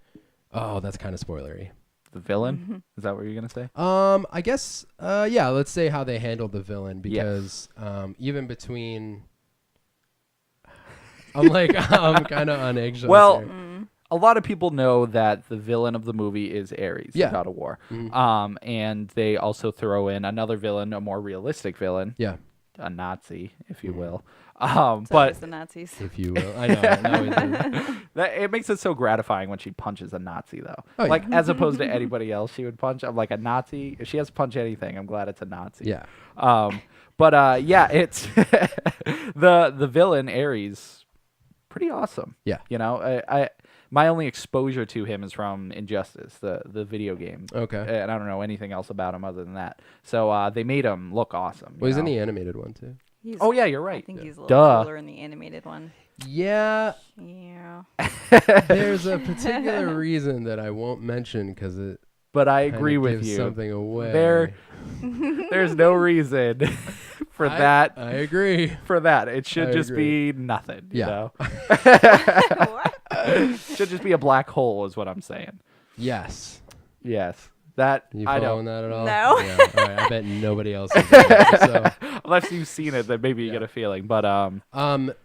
Oh, that's kind of spoilery. The villain? Is that what you're gonna say? I guess. Yeah. Let's say how they handled the villain because even between, I'm kind of on eggshells. Well, here. a lot of people know that the villain of the movie is Ares, Yeah. God of War. Mhm. And they also throw in another villain, a more realistic villain, Yeah, a Nazi, if you will. So But it's the Nazis. if you will. I know. It always is. it makes it so gratifying when she punches a Nazi, though. Oh, like, as opposed to anybody else she would punch. I'm like, a Nazi, if she has to punch anything, I'm glad it's a Nazi. Yeah. But it's the villain, Ares, pretty awesome. Yeah. I my only exposure to him is from Injustice, the video game. Okay. And I don't know anything else about him other than that. So they made him look awesome. Well, he's in know? the animated one too. He's, Oh yeah, you're I right. think he's a little Duh. cooler in the animated one. Yeah. Yeah. There's a particular reason that I won't mention because it. But I kinda agree with gives you. Something away. There's no reason for that. I agree. For that, it should I just agree. be nothing. You Yeah. know? What? Should just be a black hole, is what I'm saying. Yes. Yes, that You I following don't. that at all? No. Yeah. All right. I bet nobody else is. So. Unless you've seen it, then maybe you get a feeling. But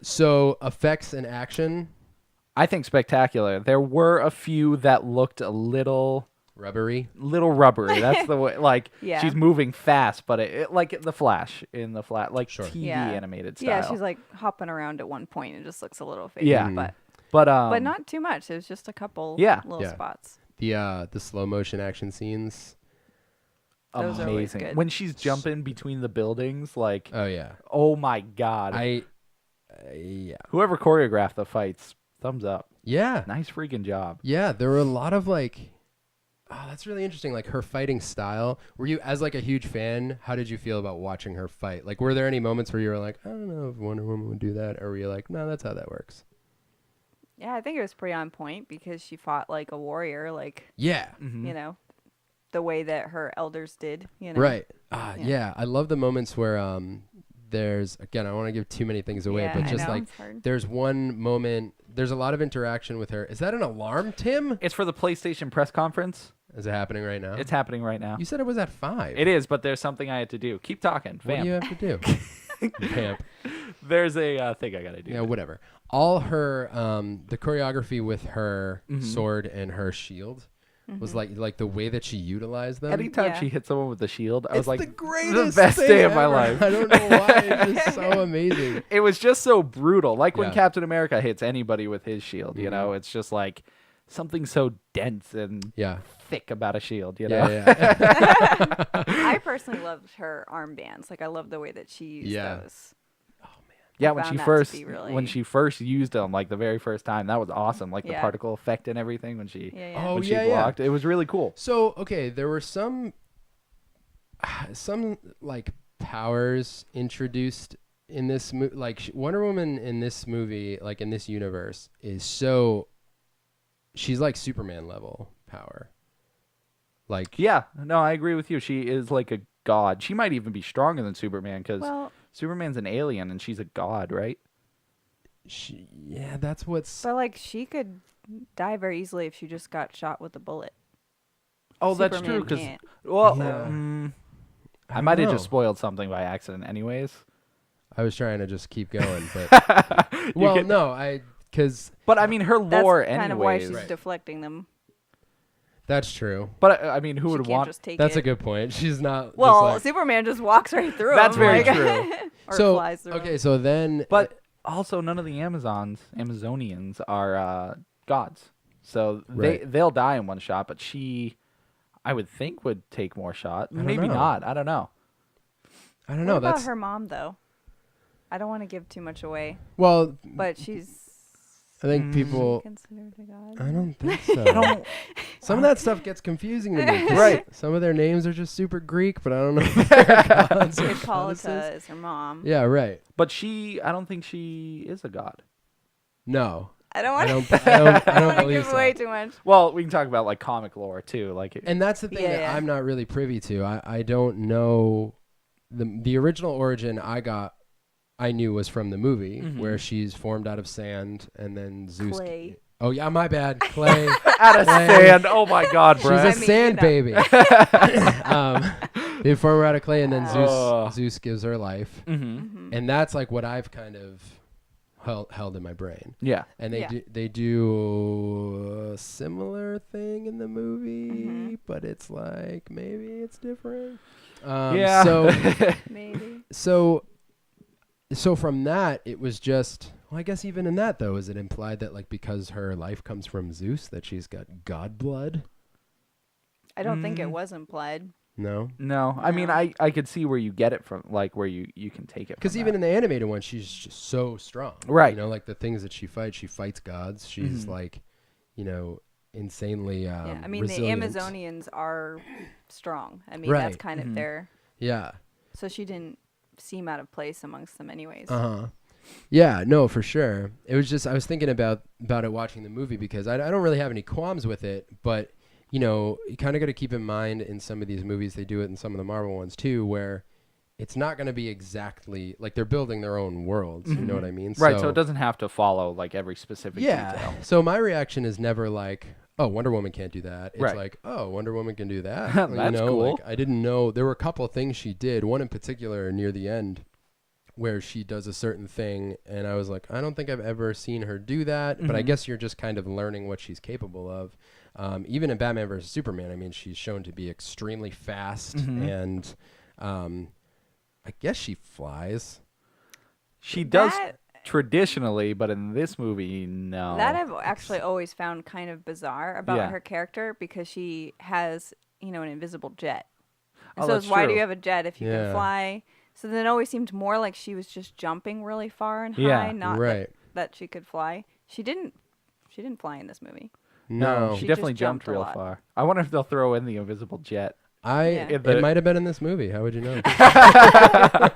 So effects and action, I think spectacular. There were a few that looked a little rubbery. rubbery. That's the way. Like Yeah. she's moving fast, but it like the Flash in the like Sure. TV Yeah. animated style. Yeah, she's like hopping around at one point. It just looks a little fake. Yeah. But but not too much. It was just a couple Yeah. little Yeah. spots. The slow motion action scenes. Those are always amazing good. when she's jumping between the buildings. Like, Oh yeah. oh my god! Yeah. Whoever choreographed the fights, thumbs up. Yeah. Nice freaking job. Yeah. There were a lot of like, Oh, that's really interesting. Like her fighting style. Were you, as like a huge fan, how did you feel about watching her fight? Like, were there any moments where you were like, I don't know if Wonder Woman would do that, or were you like, no, that's how that works? Yeah, I think it was pretty on point because she fought like a warrior, like Yeah. you know, the way that her elders did. You know, Right. Yeah. Yeah. I love the moments where there's, again, I don't want to give too many things away, Yeah, but I just know, like it's hard. there's one moment, there's a lot of interaction with her. Is that an alarm, Tim? It's for the PlayStation press conference. Is it happening right now? It's happening right now. You said it was at 5. It is, but there's something I had to do. Keep talking. What Vamp. do you have to do? Vamp. There's a thing I gotta do. Yeah, whatever. All her, the choreography with her sword and her shield was like the way that she utilized them. Anytime Yeah. she hit someone with the shield, I was It's like, the greatest best thing day of my ever. life. I don't know why. It's just so amazing. It was just so brutal. Like when Yeah. Captain America hits anybody with his shield, you know, it's just like something so dense and Yeah. thick about a shield, you know? Yeah. I personally loved her armbands. Like I love the way that she used Yeah. those. Yeah, I when found she that to first be really- when she first used them, like the very first time, that was awesome. Like the Yeah. particle effect and everything when she Yeah. Oh, when she yeah, yeah. blocked, it was really cool. So, okay, there were some like powers introduced in this movie. Like Wonder Woman in this movie, like in this universe, is she's like Superman level power. Like, Yeah, no, I agree with you. She is like a god. She might even be stronger than Superman because Well, Superman's an alien and she's a god, right? yeah, that's what's. but like she could die very easily if she just got shot with a bullet. Oh, that's Superman true. Because can't. well, Yeah. I might have know. just spoiled something by accident, anyways. I was trying to just keep going, but well, can- no, because But I mean, her That's lore, kind of why anyways. she's Right. deflecting them. that's true. But I mean, who She would can't want? just take That's it. a good point. She's not. Well, just like, Superman just walks right through. That's him, very like, true. or so flies through. okay, him. so then, But also, none of the Amazonians are gods, so Right. they'll die in one shot. But she, I would think, would take more shot. don't Maybe know. not. I don't know. I don't What know. about That's her mom though? I don't want to give too much away, well. but she's I think people. considered a god. I don't think so. I don't. Some of that stuff gets confusing to me. 'cause Right. Some of their names are just super Greek, but I don't know. If they're gods or goddesses. Hippolyta is her mom. Yeah, right. But I don't think she is a god. No, I don't I want don't. to. I don't. I don't want to believe give so. away too much. Well, we can talk about like comic lore too. Like, And that's the thing Yeah, that yeah. I'm not really privy to. I don't know the original origin. I knew was from the movie where she's formed out of sand and then Zeus. Clay. Oh yeah, my bad. Clay. out of Clay. sand. Oh my God, She's Brett. a I mean, sand you know. baby. They form her out of clay, and then Ugh. Zeus gives her life, Mm-hmm. and that's like what I've kind of held in my brain. Yeah. And Yeah. they do a similar thing in the movie, but it's like maybe it's different. Yeah. Maybe. So from that, it was just. Well, I guess even in that though, is it implied that like because her life comes from Zeus, that she's got god blood? I don't think it was implied. No. No, I mean, No. I could see where you get it from, like where you can take it. Because from even that. in the animated one, she's just so strong. Right. You know, like the things that she fights gods. She's like, you know, insanely Yeah, I mean resilient. the Amazonians are strong. I mean Right. that's kind of their. Yeah. So she didn't seem out of place amongst them, anyways. Uh-huh. Yeah, no, for sure. It was just I was thinking about it watching the movie because I don't really have any qualms with it, but you know, you kind of got to keep in mind in some of these movies, they do it in some of the Marvel ones too, where it's not going to be exactly like they're building their own worlds. You know what I mean? right, so it doesn't have to follow like every specific Yeah. detail. So my reaction is never like, oh, Wonder Woman can't do that. It's Right. like, oh, Wonder Woman can do that. That's you know, cool. Like, I didn't know. There were a couple of things she did. One in particular near the end where she does a certain thing. And I was like, I don't think I've ever seen her do that. But I guess you're just kind of learning what she's capable of. Even in Batman vs. Superman, I mean, she's shown to be extremely fast. And I guess she flies. She does That- traditionally, but in this movie, no. That I've actually always found kind of bizarre about Yeah. her character because she has, you know, an invisible jet. And Oh, so that's it's why do true. you have a jet if you Yeah. can fly? So then it always seemed more like she was just jumping really far and Yeah, high, not right. that she could fly. She didn't fly in this movie. No. She She definitely just jumped jumped a real lot. far. I wonder if they'll throw in the invisible jet. Yeah. It might have been in this movie. How would you know?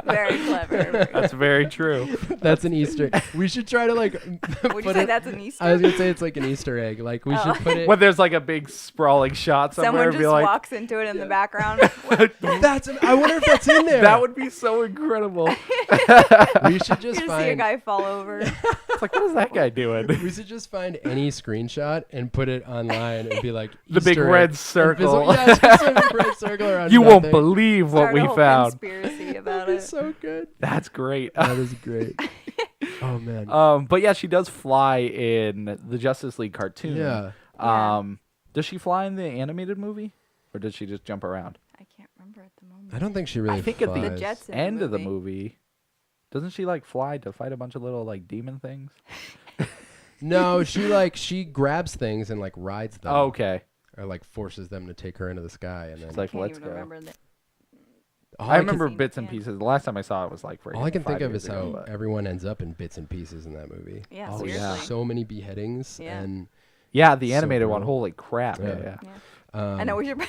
Very clever. That's very true. That's an Easter. We should try to like. Would you put say it- that's an Easter? I was gonna say it's like an Easter egg. Like we should put it. When there's like a big sprawling shot somewhere, Someone and just be like, walks into it in the background. I wonder if that's in there. that would be so incredible. We should You just just see a find. guy fall over. It's like, what is that guy doing? We should just find any screenshot and put it online and be like The big Easter red egg, circle. invisible- Yeah, just a big red circle around. You won't nothing. believe what Start we a whole found. Conspiracy about That'd be it. so good. That's great. That is great. Oh man. But yeah, she does fly in the Justice League cartoon. Yeah. Does she fly in the animated movie, or does she just jump around? I can't remember at the moment. I don't think she really. I think at the flies. The Jets in End the of the movie. movie, doesn't she like fly to fight a bunch of little like demon things? No, she grabs things and like rides them. Oh, okay. Or like forces them to take her into the sky, and then It's like, Can't let's even go. remember that. all I can- remember seen it, bits and yeah. pieces. The last time I saw it was like All I can think 5 of years is ago, how but- everyone ends up in bits and pieces in that movie. Yeah, Oh, seriously. yeah. So many beheadings Yeah. and. Yeah, the So animated one. brutal. Holy crap! Yeah, Yeah. yeah. Yeah. Um, I know we should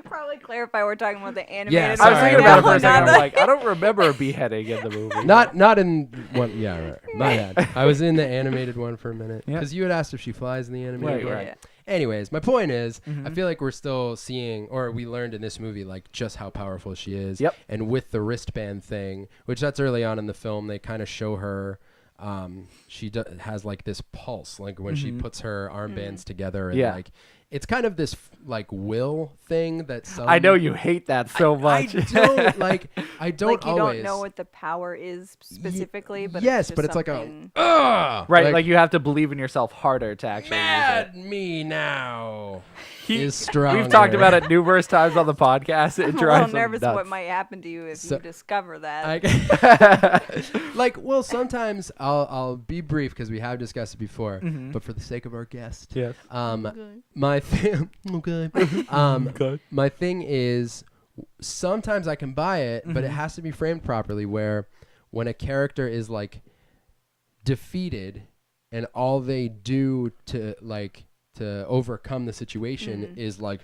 probably clarify we're talking about the animated. Yeah, I was sorry. thinking about it for a one, second. not I'm the- like, I don't remember a beheading in the movie. Not in one. Yeah, right. My bad. I was in the animated one for a minute Yeah. because you had asked if she flies in the animated one. Right. Yeah. Anyways, my point is, I Mhm. feel like we're still seeing, or we learned in this movie, like just how powerful she is. Yep. And with the wristband thing, which that's early on in the film, they kind of show her. She has like this pulse, like when she Mhm. puts her armbands together, and Yeah. like it's kind of this like will thing that some. I know you hate that so much. I don't like. I don't Like you always. don't know what the power is specifically, but yes, it's but just it's like a. something- Ugh! Right, like you have to believe in yourself harder to actually use Mad me now is it. strong. We've talked about it numerous times on the podcast. It I'm a drives little them nervous nuts. what might happen to you if So- you discover that. Like, well, sometimes I'll be brief because we have discussed it before, Mhm. but for the sake of our guest, Yes. my thing, my thing is sometimes I can buy it, but it Mhm. has to be framed properly. Where when a character is like defeated, and all they do to overcome the situation Mhm. is like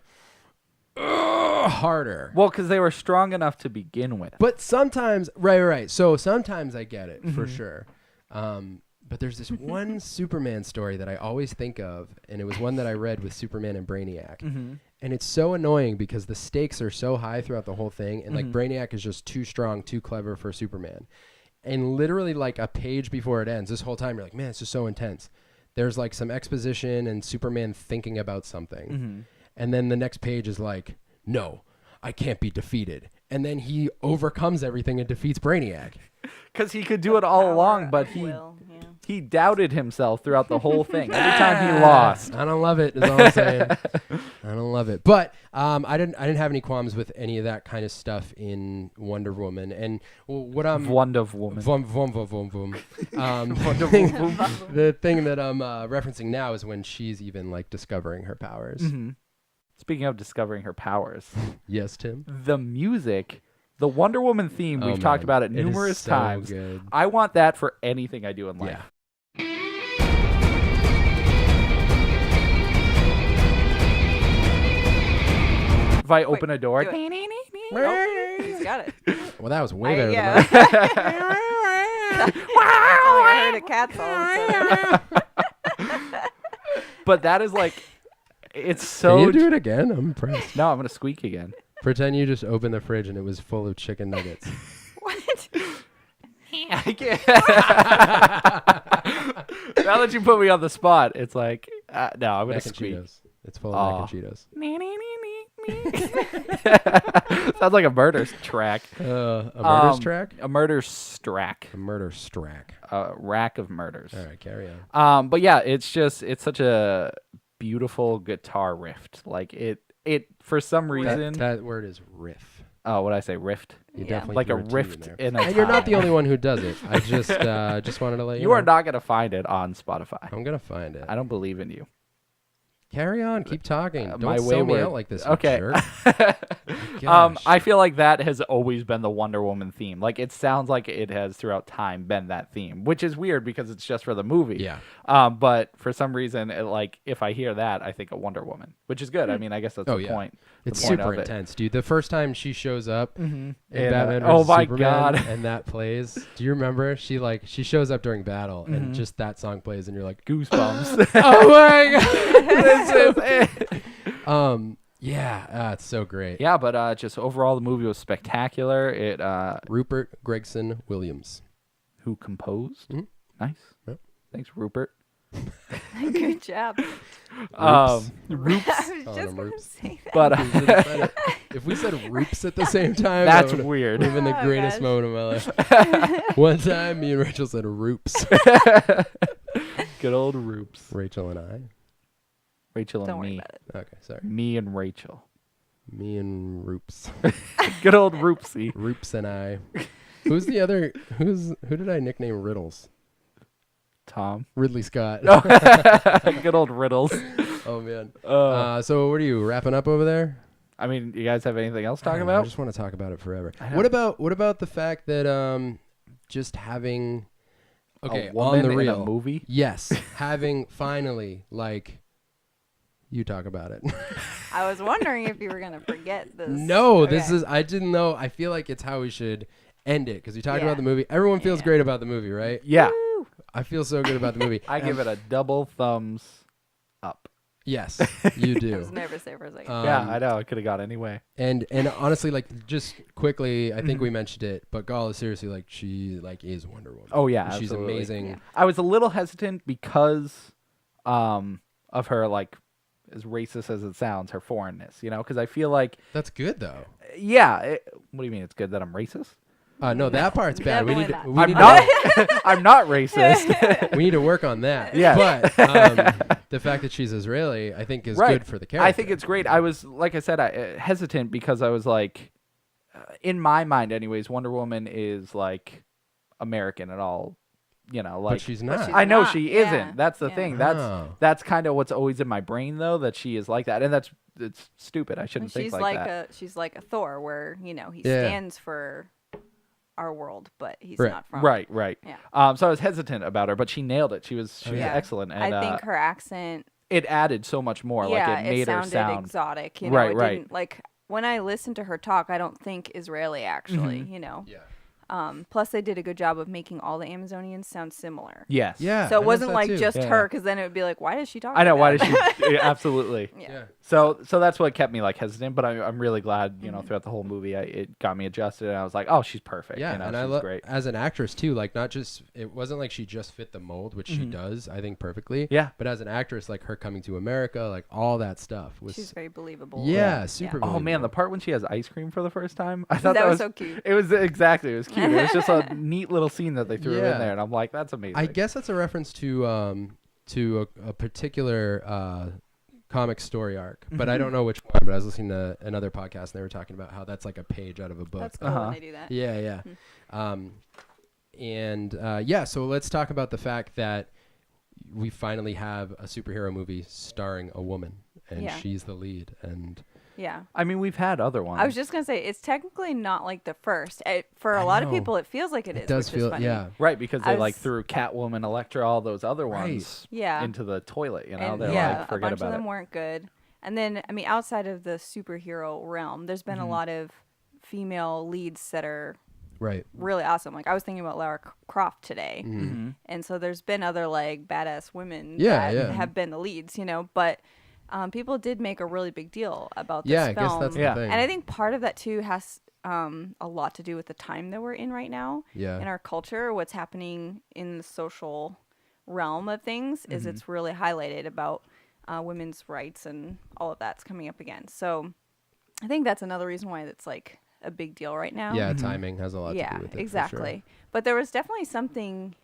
harder. Well, because they were strong enough to begin with. But sometimes, right. So sometimes I get it for Mhm. sure. But there's this one Superman story that I always think of, and it was one that I read with Superman and Brainiac. Mm-hmm. And it's so annoying because the stakes are so high throughout the whole thing, and like Mhm. Brainiac is just too strong, too clever for Superman. And literally like a page before it ends, this whole time you're like, man, it's just so intense. There's like some exposition and Superman thinking about something. Mm-hmm. And then the next page is like, no, I can't be defeated. And then he overcomes everything and defeats Brainiac. Because he could do it all Power along, but of he will, yeah. he doubted himself throughout the whole thing. Every time he lost. I don't love it, is all I'm saying. I don't love it. But I didn't have any qualms with any of that kind of stuff in Wonder Woman. And what I'm Wonder Woman. Vom, vom, vom, vom, vom. Wonder The thing that I'm referencing now is when she's even like discovering her powers. Mhm. Speaking of discovering her powers, Yes, Tim. the music, the Wonder Woman theme, we've talked about it is numerous so times. Good. I want that for anything I do in life. Yeah. If I open a door, do Oh, he's got it. Well, that was way better yeah. than mine. I heard a cat's all of a sudden. but that is like, it's Can so. you do it again? I'm impressed. No, I'm gonna squeak again. Pretend you just opened the fridge and it was full of chicken nuggets. What? I can't. Now that you put me on the spot, it's like, no, I'm gonna Mac and squeak. Cheetos. It's full of mac and Cheetos. Sounds like a murder track. A murder's track? A murder strack. A murder strack. A rack of murders. All right, carry on. But yeah, it's such a beautiful guitar riff. Like it for some reason. That word is riff. Oh, what did I say? Rift. You Yeah. definitely Like a threw T rift there. in a And you're not tie. the only one who does it. I just wanted to let you You know. are not gonna find it on Spotify. I'm gonna find it. I don't believe in you. Carry on. Keep talking. My Don't sell me wayward. out like this. you Okay. jerk. Gosh. I feel like that has always been the Wonder Woman theme. Like it sounds like it has throughout time been that theme, which is weird because it's just for the movie. Yeah. But for some reason, if I hear that, I think of Wonder Woman, which is good. I mean, I guess that's the point. It's the point super of it. intense, dude. The first time she shows up in And, Batman oh vs my Superman God. and that plays. Do you remember? She shows up during battle and just that song plays and you're like, Goosebumps. oh my god, This is it. yeah, it's so great. Yeah, but just overall, the movie was spectacular. It Rupert Gregson Williams. who composed? Mhm. Nice. Yep. Thanks, Rupert. Good job. Roops. I was Calling just him gonna Roops. say that. But If we said Roops at the same time, that's that weird. would have been the Oh, greatest gosh. moment of my life. One time, me and Rachel said Roops. Good old Roops. Rachel and I. Rachel and Don't worry me. about it. Okay, sorry. Me and Rachel. Me and Roops. Good old Roopsy. Roops and I. Who's the other? Who did I nickname Riddles? Tom. Ridley Scott. Good old Riddles. Oh man. Uh, So what are you wrapping up over there? I mean, you guys have anything else to talk I about? just want to talk about it forever. I know. What about the fact that just having A on woman the in real a movie? Yes, having finally you talk about it. I was wondering if you were gonna forget this. No, this Okay. is I didn't know. I feel like it's how we should end it because we talked Yeah. about the movie. Everyone feels Yeah. great about the movie, right? Yeah. Woo. I feel so good about the movie. I give it a double thumbs up. Yes, you I do. was nervous there for a second. Yeah, I know. I could have gone anyway. And honestly, just quickly, I think we mentioned it, but Gala, seriously, she is Wonder Woman. Oh, yeah, she's absolutely. amazing. Yeah. I was a little hesitant because of her, as racist as it sounds, her foreignness, because I feel like, That's good though. what do you mean? It's good that I'm racist? No, that part's bad. We Definitely need not. to, we I'm need not. I'm not racist. we need to work on that. Yeah. But the fact that she's Israeli, I think, is Right. good for the character. I think it's great. I was, like I said, hesitant because I was like, in my mind, anyways, Wonder Woman is American and all, but she's not. she's I know not. she Yeah. isn't. That's the Yeah. thing. Oh. That's kind of what's always in my brain, though, that she is like that, and it's stupid. I shouldn't think She's like that. she's like a Thor, where he Yeah. stands for our world, but he's Right. not from. Right. Yeah. So I was hesitant about her, but she nailed it. She was Yeah. excellent, and I think her accent. it added so much more. Yeah, Like it made her sounded sound exotic. You Right, know, it right. didn't when I listen to her talk, I don't think Israeli actually. Mm-hmm. Yeah. Plus, they did a good job of making all the Amazonians sound similar. Yes. Yeah. So I it wasn't noticed that too. just Yeah. her, because then it would be like, why does she talk? I know. like Why that? did she? Yeah, absolutely. Yeah. So that's what kept me hesitant, but I'm really glad Mm-hmm. throughout the whole movie it got me adjusted, and I was like, oh, she's perfect. Yeah, and I she's love great. as an actress too. Not just it wasn't like she just fit the mold, which she does, I think, perfectly. Yeah. But as an actress, her coming to America, all that stuff was. She's very believable. Yeah, super. Oh man, believable. the part when she has ice cream for the first time, I thought That that was so cute. It was exactly. It was cute. It was just a neat little scene that they threw Yeah. in there, and I'm like, that's amazing. I guess that's a reference to a particular comic story arc, but I don't know which one. But I was listening to another podcast, and they were talking about how that's like a page out of a book. That's cool when they do that. Yeah. So let's talk about the fact that we finally have a superhero movie starring a woman, and Yeah. she's the lead. And Yeah. I mean, we've had other ones. I was just gonna say it's technically not like the first. For a I lot of know. people, it feels like it is. it does which is feel, funny. yeah. right because they I was- threw Catwoman, Elektra, all those other ones Yeah. into the toilet. And They're yeah, like, a forget bunch of about them it. weren't good. And then, I mean, outside of the superhero realm, there's been a Mm-hmm. lot of female leads that are Right. really awesome. Like I was thinking about Lara Croft today, Mm-hmm. and so there's been other badass women Yeah, that yeah. have been the leads, but people did make a really big deal about this Yeah, I film. guess that's Yeah. the thing. And I think part of that too has a lot to do with the time that we're in right now Yeah. in our culture. What's happening in the social realm of things is Mm-hmm. it's really highlighted about women's rights and all of that's coming up again. So I think that's another reason why it's a big deal right now. Yeah, timing has a lot to do with it. for exactly. sure. But there was definitely something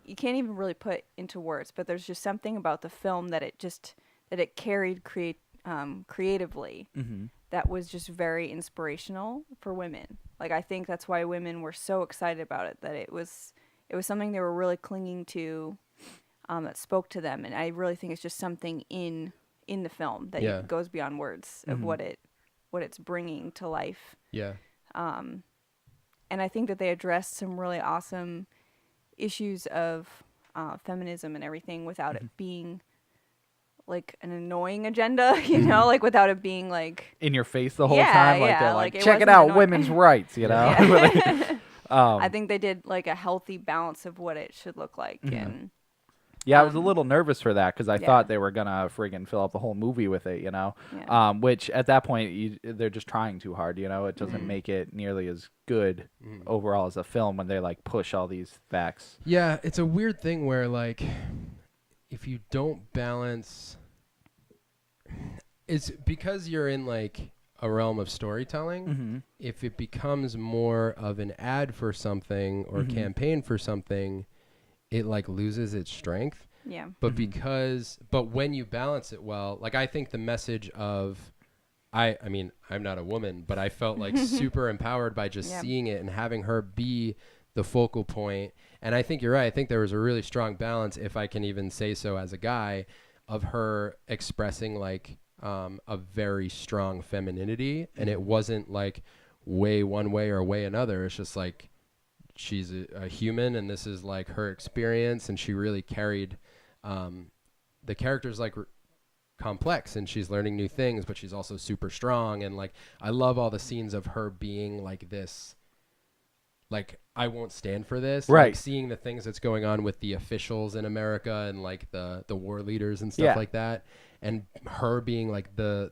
you can't even really put into words, but there's just something about the film that it carried creatively Mm-hmm. that was just very inspirational for women. I think that's why women were so excited about it, that it was something they were really clinging to, that spoke to them. And I really think it's just something in in the film that Yeah. goes beyond words of what it's bringing to life. Yeah. And I think that they addressed some really awesome issues of feminism and everything without it being like an annoying agenda, you know, like without it being like in your face the whole Yeah, time. Like yeah, they're like, like, it check it wasn't out, annoying. women's rights, you know? Yeah. Um, I think they did like a healthy balance of what it should look like. And Yeah, I was a little nervous for that because I yeah. thought they were gonna friggin' fill up the whole movie with it, you know. Yeah. Which at that point they're just trying too hard, you know. It doesn't make it nearly as good overall as a film when they like push all these facts. Yeah, it's a weird thing where like if you don't balance, it's because you're in like a realm of storytelling. If it becomes more of an ad for something or campaign for something, it like loses its strength. yeah. But but when you balance it well, like I think the message of I mean, I'm not a woman, but I felt like super empowered by just Yeah. seeing it and having her be the focal point. And I think you're right. I think there was a really strong balance, if I can even say so as a guy, of her expressing like a very strong femininity. And it wasn't like way one way or way another. It's just like she's a human and this is like her experience. And she really carried the character's like complex and she's learning new things, but she's also super strong. And like I love all the scenes of her being like this, like I won't stand for this, right? Like seeing the things that's going on with the officials in America and like the war leaders and stuff like that, and her being like the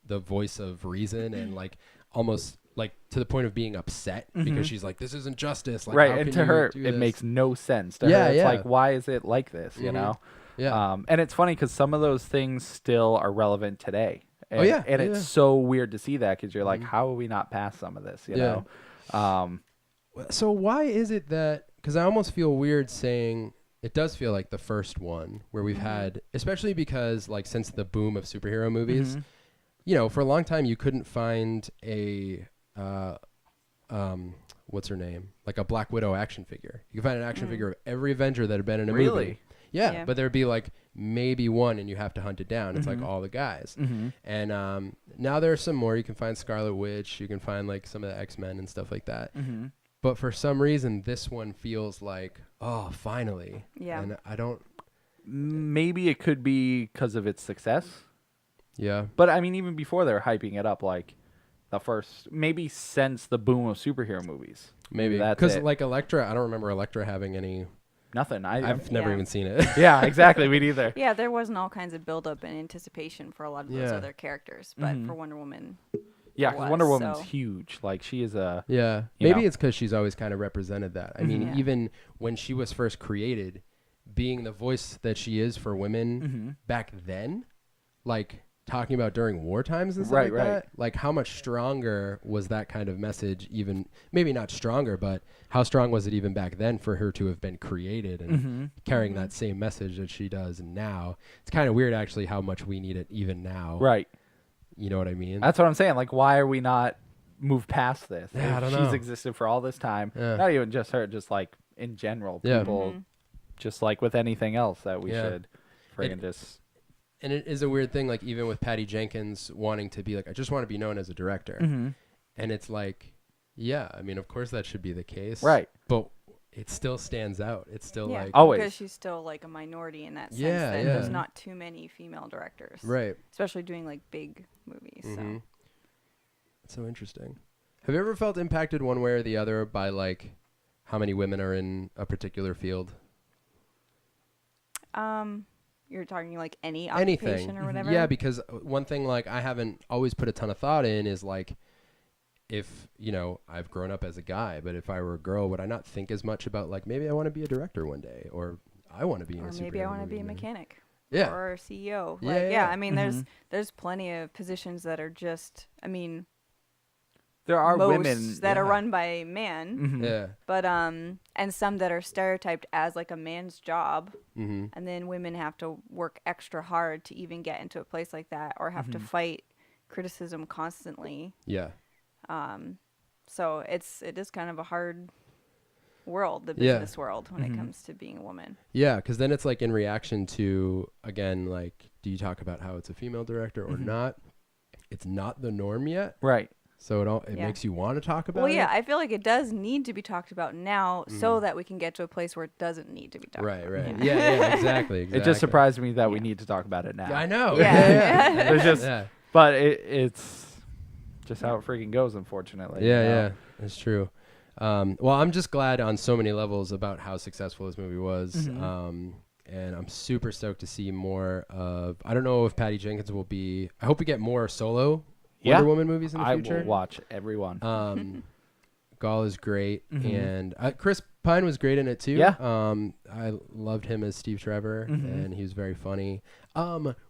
voice of reason and like almost like to the point of being upset because she's like, this isn't justice, like, right? how And can to you her do it this? makes no sense. To her, it's like, why is it like this, you know? Yeah. And it's funny because some of those things still are relevant today. And, yeah. And Yeah, it's yeah. so weird to see that because you're like, how are we not past some of this, you know? So why is it that, because I almost feel weird saying it does feel like the first one where we've had, especially because like since the boom of superhero movies, you know, for a long time you couldn't find a what's her name, like a Black Widow action figure. You could find an action figure of every Avenger that had been in a movie. Yeah, but there'd be like maybe one and you have to hunt it down. It's like all the guys. And now there are some more. You can find Scarlet Witch. You can find like some of the X-Men and stuff like that. But for some reason, this one feels like, oh, finally. Yeah. And I don't. Maybe it could be because of its success. Yeah. But I mean, even before they were hyping it up, like the first, maybe since the boom of superhero movies. Maybe. That's Because it. like Elektra, I don't remember Elektra having any. Nothing. I've never Yeah. even seen it. Yeah, exactly. Me neither. Yeah, there wasn't all kinds of build-up and anticipation for a lot of those Yeah. other characters, but for Wonder Woman, Yeah, because Wonder was, Woman's so- huge. Like she is a. Yeah. You Maybe know. it's because she's always kind of represented that. I mean, Yeah. even when she was first created, being the voice that she is for women back then, like talking about during war times and stuff Right, like right. that, like how much stronger was that kind of message? Even maybe not stronger, but how strong was it even back then for her to have been created and carrying that same message that she does now? It's kind of weird actually how much we need it even now. Right. You know what I mean? That's what I'm saying. Like, why are we not moved past this? Yeah, I don't She's know. existed for all this time. Yeah. Not even just her, just like in general, Yeah. people, just like with anything else that we Yeah. should friggin' just. And it is a weird thing, like even with Patty Jenkins wanting to be like, I just want to be known as a director. And it's like, yeah, I mean, of course that should be the case. Right. But it still stands out. It's still yeah, like, Always. because she's still like a minority in that sense. Yeah, that yeah. There's not too many female directors, right. especially doing like big movies. So. That's so interesting. Have you ever felt impacted one way or the other by like how many women are in a particular field? You're talking like any Anything. occupation or whatever? Yeah, because one thing like I haven't always put a ton of thought in is like, if, you know, I've grown up as a guy, but if I were a girl, would I not think as much about like, maybe I want to be a director one day, or I want to be in a Or maybe I superhero want to be a movie, maybe. mechanic. Yeah. Or a CEO. Yeah, Like, yeah. yeah, I mean, there's plenty of positions that are just, I mean, There are most women that are yeah. run by a man, Yeah. but and some that are stereotyped as like a man's job, Mm-hmm. and then women have to work extra hard to even get into a place like that, or have to fight criticism constantly. Yeah. So it is kind of a hard world, the Yeah. business world, when it comes to being a woman. Yeah, because then it's like in reaction to, again, like, do you talk about how it's a female director or not? It's not the norm yet. Right. So it Yeah. makes you want to talk about Well, it. yeah, I feel like it does need to be talked about now so that we can get to a place where it doesn't need to be talked about. Right. Yeah, exactly. It just surprised me that we need to talk about it now. Yeah, I know. Yeah. There's just, yeah. but it's just how it freaking goes, unfortunately. Yeah, that's true. Well, I'm just glad on so many levels about how successful this movie was. And I'm super stoked to see more of, I don't know if Patty Jenkins will be, I hope we get more solo Wonder Woman movies in the future. I will watch every one. Gall is great. And Chris Pine was great in it too. Yeah. I loved him as Steve Trevor, and he was very funny.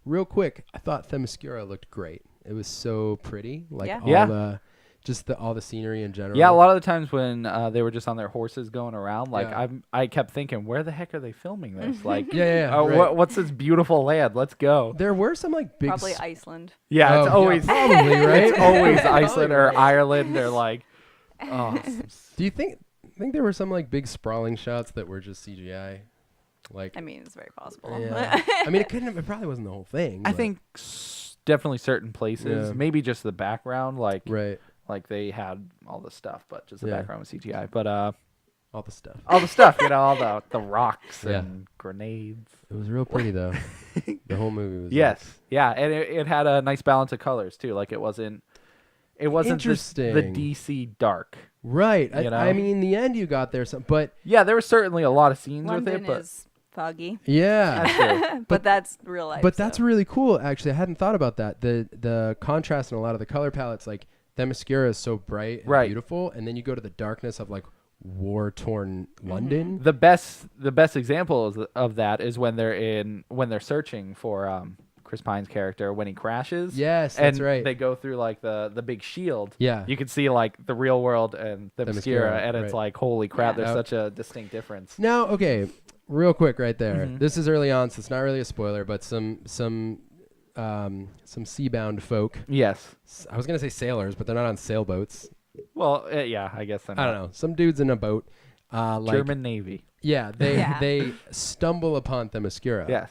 Real quick, I thought Themyscira looked great. It was so pretty. Like all the scenery in general. Yeah, a lot of the times when they were just on their horses going around, like Yeah. I kept thinking, where the heck are they filming this? Like, right. what's this beautiful land? Let's go. There were some like big Probably Iceland. Yeah, it's always probably right. it's always Iceland or Ireland or like. Oh, Do you think there were some like big sprawling shots that were just CGI? Like, I mean, it's very possible. yeah. I mean, it probably wasn't the whole thing. I but- think definitely certain places, Yeah. maybe just the background, like right. like they had all the stuff, but just the Yeah. background was CGI. But All the stuff. all the stuff, all the rocks Yeah. and grenades. It was real pretty though. The whole movie was. Yes, yeah, and it had a nice balance of colors too. Like it wasn't the Interesting. DC dark. Right. You know? I mean, the end you got there, but Yeah, there was certainly a lot of scenes London with it, but is foggy, yeah. that's true. but that's real life. But that's so. really cool. Actually, I hadn't thought about that. The contrast in a lot of the color palettes, like Themyscira is so bright and Right. beautiful, and then you go to the darkness of like war-torn London. The best example of that is when they're searching for Chris Pine's character when he crashes. Yes, and that's right. they go through like the big shield. Yeah. You can see like the real world and Themyscira, and it's right. like, holy crap, Yeah. there's such a distinct difference. Now, okay, real quick, right there. This is early on, so it's not really a spoiler, but some seabound folk. Yes. I was gonna say sailors, but they're not on sailboats. Well, yeah, I guess I don't know. Some dudes in a boat. Like, German Navy. Yeah, they Yeah. they stumble upon Themyscira. Yes.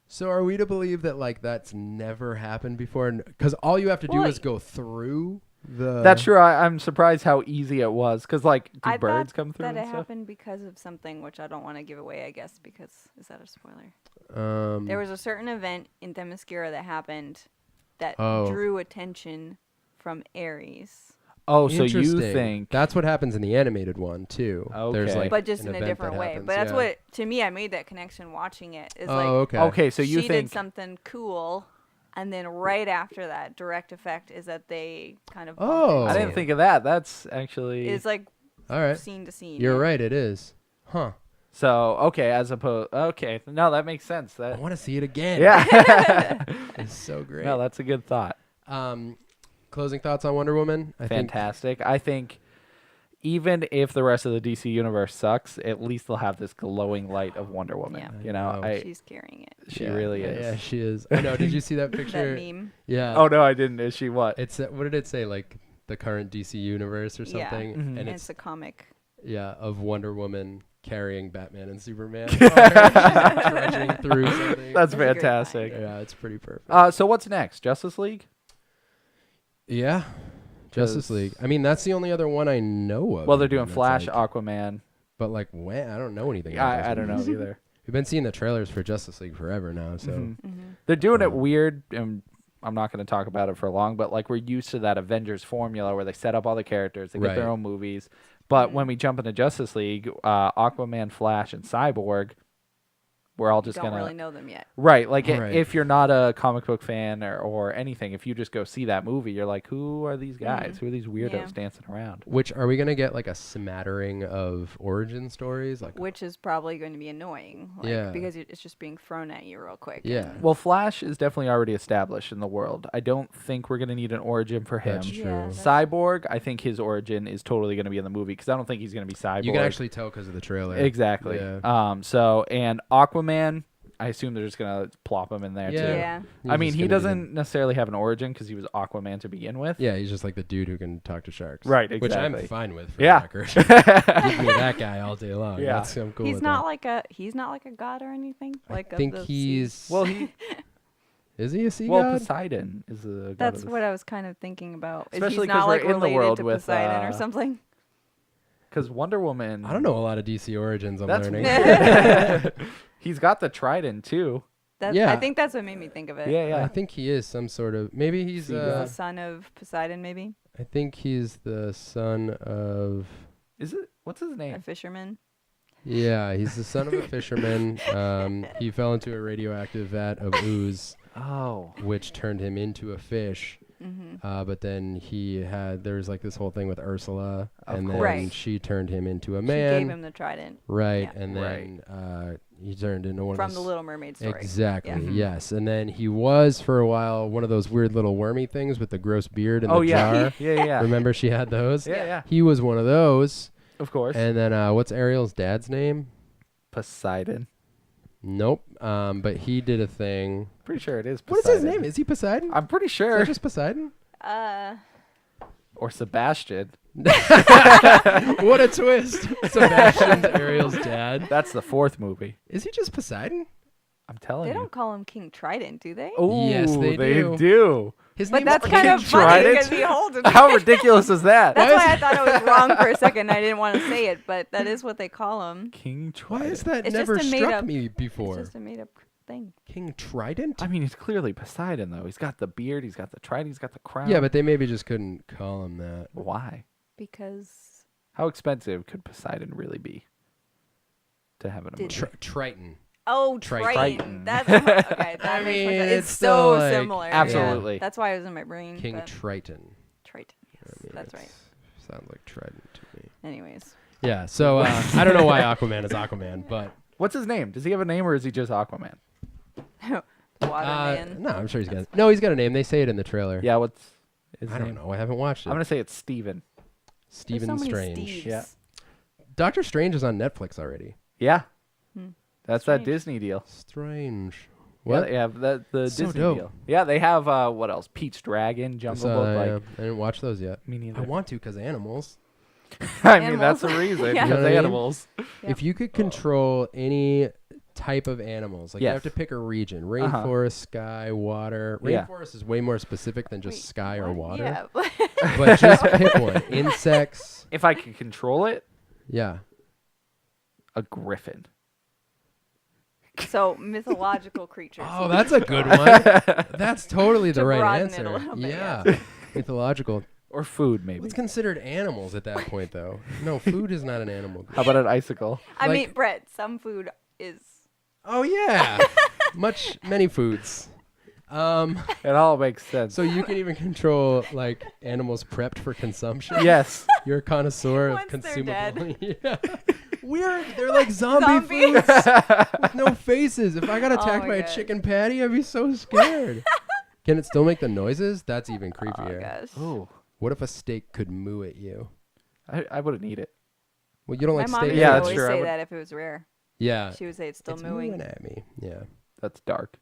So are we to believe that like that's never happened before? Because all you have to do Well, is go through the. That's true. I'm surprised how easy it was, because like, do I birds thought come through that and it stuff? happened because of something which I don't want to give away, I guess, because is that a spoiler? Mm. There was a certain event in Themyscira that happened that Oh. drew attention from Ares. Oh, so you Interesting. think that's what happens in the animated one too? There's Okay. like But just an in a event different that way. happens, But that's yeah. what, to me, I made that connection watching it. Is Oh, like, okay. Okay, so you she think did something cool, and then right after that, direct effect is that they kind of bump Oh. I into didn't it. think of that. That's actually It's like All right. scene to scene. You're yeah. right. It is. Huh. so okay. As opposed, okay, no, that makes sense. I That want to see it again. yeah, It's so great. no, that's a good thought. Closing thoughts on Wonder Woman. I think. Fantastic. I think even if the rest of the DC universe sucks, at least they'll have this glowing light of Wonder Woman. Yeah. You know, I know. She's carrying it. she Yeah, really yeah, is. Yeah, she is. I know. Did you see that picture? That meme. Yeah. Oh no, I didn't. Is she what? It's what did it say? Like the current DC universe or Yeah. something? Mhm. And It's it's a comic. of Wonder Woman carrying Batman and Superman. She's trudging through something. That's That's a great fantastic. line. Yeah, it's pretty perfect. So what's next? Justice League? Yeah. Justice 'Cause- League. I mean, that's the only other one I know of. Well, they're even doing that's Flash, like- Aquaman. but like when? I don't know anything. about those I don't know movies. either. We've been seeing the trailers for Justice League forever now, so Mhm. Mm-hmm. They're doing it Wow. weird, and I'm not going to talk about it for long, but like we're used to that Avengers formula where they set up all the characters, they get their Right. own movies. But Mm-hmm. when we jump into Justice League, Aquaman, Flash, and Cyborg, we're all You just don't gonna really know them yet. right. Like Right. if you're not a comic book fan or anything, if you just go see that movie, you're like, who are these guys? Who are these weirdos Yeah. dancing around? which are we gonna get like a smattering of origin stories? Like Which is probably going to be annoying. Like, Yeah. Because it's just being thrown at you real quick. yeah, Well, Flash is definitely already established in the world. I don't think we're gonna need an origin for him. That's true. Yeah, that's- Cyborg, I think his origin is totally gonna be in the movie because I don't think he's gonna be Cyborg. you can actually tell because of the trailer. Exactly. Yeah. And Aquaman, I assume they're just gonna plop him in there too. Yeah. I mean, he doesn't necessarily have an origin because he was Aquaman to begin with. Yeah, he's just like the dude who can talk to sharks. Right, Which I'm exactly. fine with. For Yeah. the record. Give me that guy all day long. Yeah. I'm cool He's with not that. like a god or anything. Like I think of the he's. sea. Well, he Is he a sea well god? Poseidon is the god That's of the what I was kind of thinking about. Is Especially he's 'cause not we're like in the related world to with, Poseidon or something. because Wonder Woman. I don't know a lot of DC origins. I'm That's learning. weird. He's got the trident too. Yeah. I think that's what made me think of it. Yeah. I think he is some sort of. Maybe he's. Sea The son of Poseidon, maybe I think he's the son of. Is it? What's his a name? fisherman. Yeah, he's the son of a fisherman. He fell into a radioactive vat of ooze, Oh. which turned him into a fish. Mm-hmm. But then there's like this whole thing with Ursula, Of and course. then Right. she turned him into a She man. gave him the trident Right, Yeah. and then he turned into one from of the those. Little Mermaid story. Exactly. Yeah. Yes, and then he was for a while one of those weird little wormy things with the gross beard and Oh the yeah. jar. Yeah. Remember she had those? Yeah. He was one of those. Of course. And then what's Ariel's dad's name? Poseidon. Nope. But he did a thing. Pretty sure it is What is Poseidon. his name? Is he Poseidon? I'm pretty Is sure. that just Poseidon? Or Sebastian. What a twist! Sebastian's Ariel's dad. That's the fourth movie. Is he just Poseidon? I'm telling They you. don't call him King Trident, do they? Oh, Yes, they do. do. His But name's that's kind King of funny Trident? because he holds it. How ridiculous is that? That's why I thought it was wrong for a second. I didn't want to say it, but that is what they call him. King Why Trident. has that It's never just a struck made-up- me It's before? just a made-up thing. King Trident? I mean, he's clearly Poseidon, though. He's got the beard, he's got the trident, he's got the crown. Yeah, but they maybe just couldn't call him that. Why? Because How expensive could Poseidon really be to have an Did- emoji? Triton. Triton. Triton. That's okay. That I makes more mean, sense. it's It's still so like- similar. Absolutely. Yeah. That's why it was in my brain. King but Triton. Triton. Yes, I mean, that's right. Sounds like Trident to me. Anyways, Yeah, so I don't know why Aquaman is Aquaman, but What's his name? Does he have a name, or is he just Aquaman? Waterman. no, I'm sure he's got. No, he's got a name. They say it in the trailer. Yeah, what's his I name? don't know. I haven't watched it. I'm going to say it's Steven. There's Stephen so many Strange. Steves. Yeah. Doctor Strange is on Netflix already. Yeah. Hmm. That's that Strange. Disney deal. Strange. Yeah, What? they have the So Disney dope. deal. Yeah, they have what else? Peach Dragon, I Jungle saw Book. that, Like, yeah. I didn't watch those yet. me neither. I want to because animals. I mean, that's the Animals. reason. Yeah. You know Because what I mean? animals. Yep. If you could control any type of animals, like you Yes. have to pick a region: Uh-huh. rainforest, sky, water. Yeah. Rainforest is way more specific than just Wait, sky or what? water. Yeah. But just pick one: insects. If I could control it, Yeah. a griffin. So mythological creatures. Oh, that's a good one. That's totally the To right broaden it answer. a little bit, Yeah. yeah. Mythological. Or food, maybe. What's considered animals at that point, though? No, food is not an animal group. How about an icicle? I like- mean, Brett, some food is. Oh yeah, many foods. It all makes sense. So you can even control like animals prepped for consumption. Yes. You're a connoisseur of Once they're consumable. dead. Yeah. Weird. They're like zombie Zombies. foods with no faces. If I got attacked my by God. a chicken patty, I'd be so scared. Can it still make the noises? That's even Oh creepier. gosh. Ooh. What if a steak could moo at you? I wouldn't eat it. Well, you don't My like mom steak. used Yeah, to that's always true. I say would- that if it was rare, Yeah. she would say it's still It's mooing. mooing at me. Yeah. That's dark.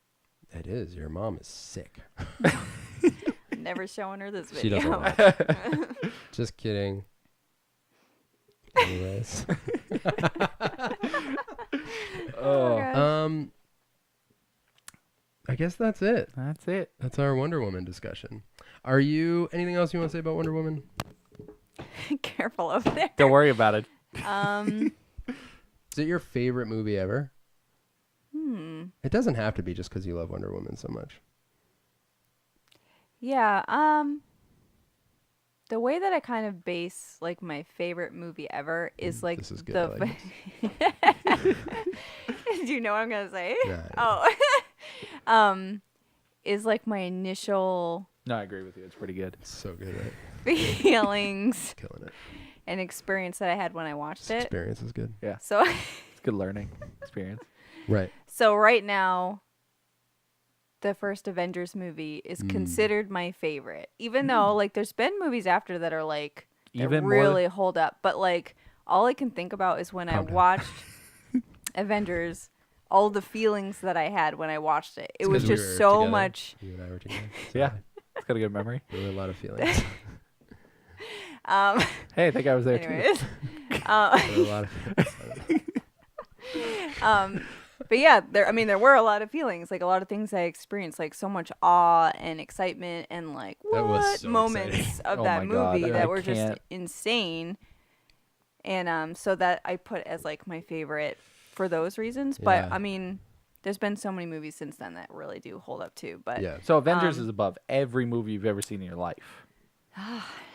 It is. Your mom is sick. Never showing her this She video. doesn't watch. Just kidding. Anyways. Oh, gosh. I guess that's it. That's it. That's our Wonder Woman discussion. Are you anything else you want to say about Wonder Woman? Careful over there. Don't worry about it. Is it your favorite movie ever? It doesn't have to be just because you love Wonder Woman so much. Yeah. The way that I kind of base like my favorite movie ever is like This is good. I like Do you know what I'm gonna say? Nah, Oh. Is like my initial No, I agree with you. It's pretty good. It's so good, right? feelings Killing it. and experience that I had when I watched This it. experience is good. So It's good learning experience. Right. so right now the first Avengers movie is considered my favorite. Even though like there's been movies after that are like that Even more really hold up, but like all I can think about is when Calm I down. watched Avengers, all the feelings that I had when I watched it. It was 'cause we just were so together. much. You and I were together. So Yeah. It's got a good memory. there were a lot of feelings. Hey, I think I was there too. Anyways, There were a lot of feelings. but yeah, there were a lot of feelings, like a lot of things I experienced, like so much awe and excitement and like That was what so moments exciting. of Oh that my God, movie I that were just can't. insane. And so that I put as like my favorite for those reasons. But Yeah. I mean, there's been so many movies since then that really do hold up too. But Yeah. So Avengers is above every movie you've ever seen in your life.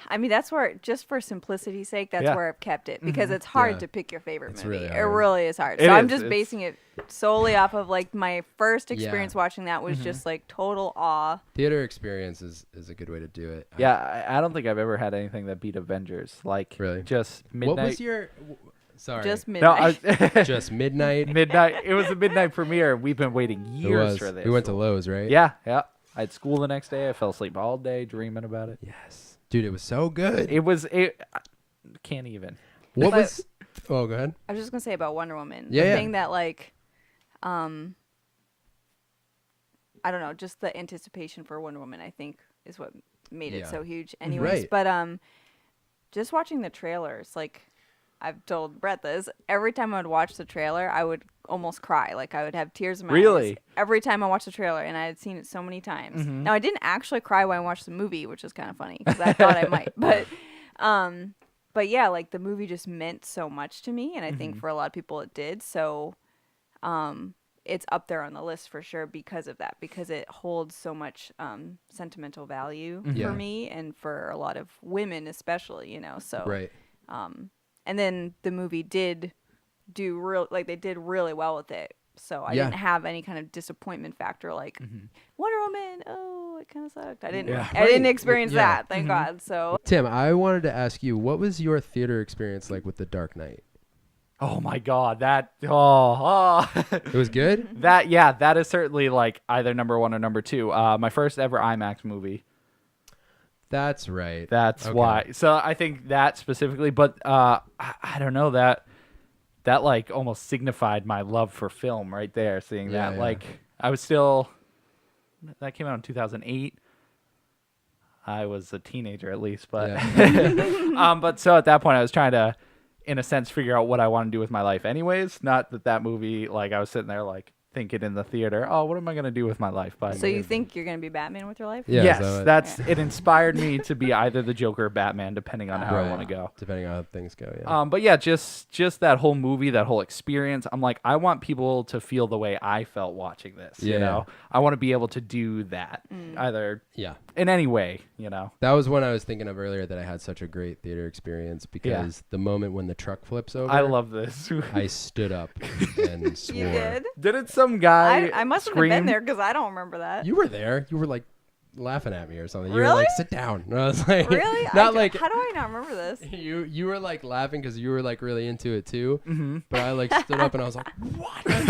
I mean, that's where, just for simplicity's sake, that's Yeah. where I've kept it because it's hard Yeah. to pick your favorite It's movie. really It hard. really is hard. It So I'm is. just It's- basing it solely off of like my first Yeah. experience watching that was just like total awe. Theater experience is a good way to do it. Yeah, I don't think I've ever had anything that beat Avengers. Like Really? just midnight. What was your? Sorry. Just no, midnight. Just midnight. midnight. It was a midnight premiere. We've been waiting It years was. for this. We went to Lowe's, right? Yeah, yeah. I had school the next day. I fell asleep all day dreaming about it. Yes. Dude, it was so good. I can't even. What But- was? Oh, go ahead. I was just gonna say about Wonder Woman. Yeah, the yeah. thing that like, I don't know, just the anticipation for Wonder Woman, I think, is what made it Yeah. so huge. Anyways, Right. but just watching the trailers, like I've told Brett this, every time I would watch the trailer, I would almost cry. Like I would have tears in my eyes Really? every time I watched the trailer, and I had seen it so many times. Now I didn't actually cry when I watched the movie, which is kind of funny because I thought I might, but yeah, like the movie just meant so much to me, and I think for a lot of people it did. So, it's up there on the list for sure because of that, because it holds so much sentimental value Yeah. for me and for a lot of women, especially. You know, so Right. and then the movie did they did really well with it. So I Yeah. didn't have any kind of disappointment factor like Wonder Woman. Oh, it kind of sucked. I didn't. Yeah. I didn't Right. experience Yeah. that. Thank God. So Tim, I wanted to ask you, what was your theater experience like with The Dark Knight? Oh my God, that It was good. that is certainly like either number one or number two. My first ever IMAX movie. That's right. That's Okay. why. So I think that specifically, but I don't know that like almost signified my love for film right there. Seeing Yeah, that, yeah. like I was still, that came out in 2008. I was a teenager at least, but Yeah. but so at that point I was trying to, in a sense, figure out what I want to do with my life. Anyways, not that movie. Like I was sitting there like thinking in the theater, oh, what am I gonna do with my life? But So you think you're gonna be Batman with your life? Yeah, yes, so it inspired me to be either the Joker or Batman, depending on how I Right. want to go. Depending on how things go. Yeah. But yeah, just that whole movie, that whole experience. I'm like, I want people to feel the way I felt watching this. You Yeah. know, I want to be able to do that either Yeah. in any way. You know, That was one I was thinking of earlier, that I had such a great theater experience because the moment when the truck flips over, I love this. I stood up and swore. You did. Didn't some guy? I must have scream? been there because I don't remember that. You were there. You were like laughing at me or something. You were Really? like, "Sit down." And I was like, Really? Not like How do I not remember this? you were like laughing because you were like really into it too. Mm-hmm. But I like stood up and I was like, "What?" And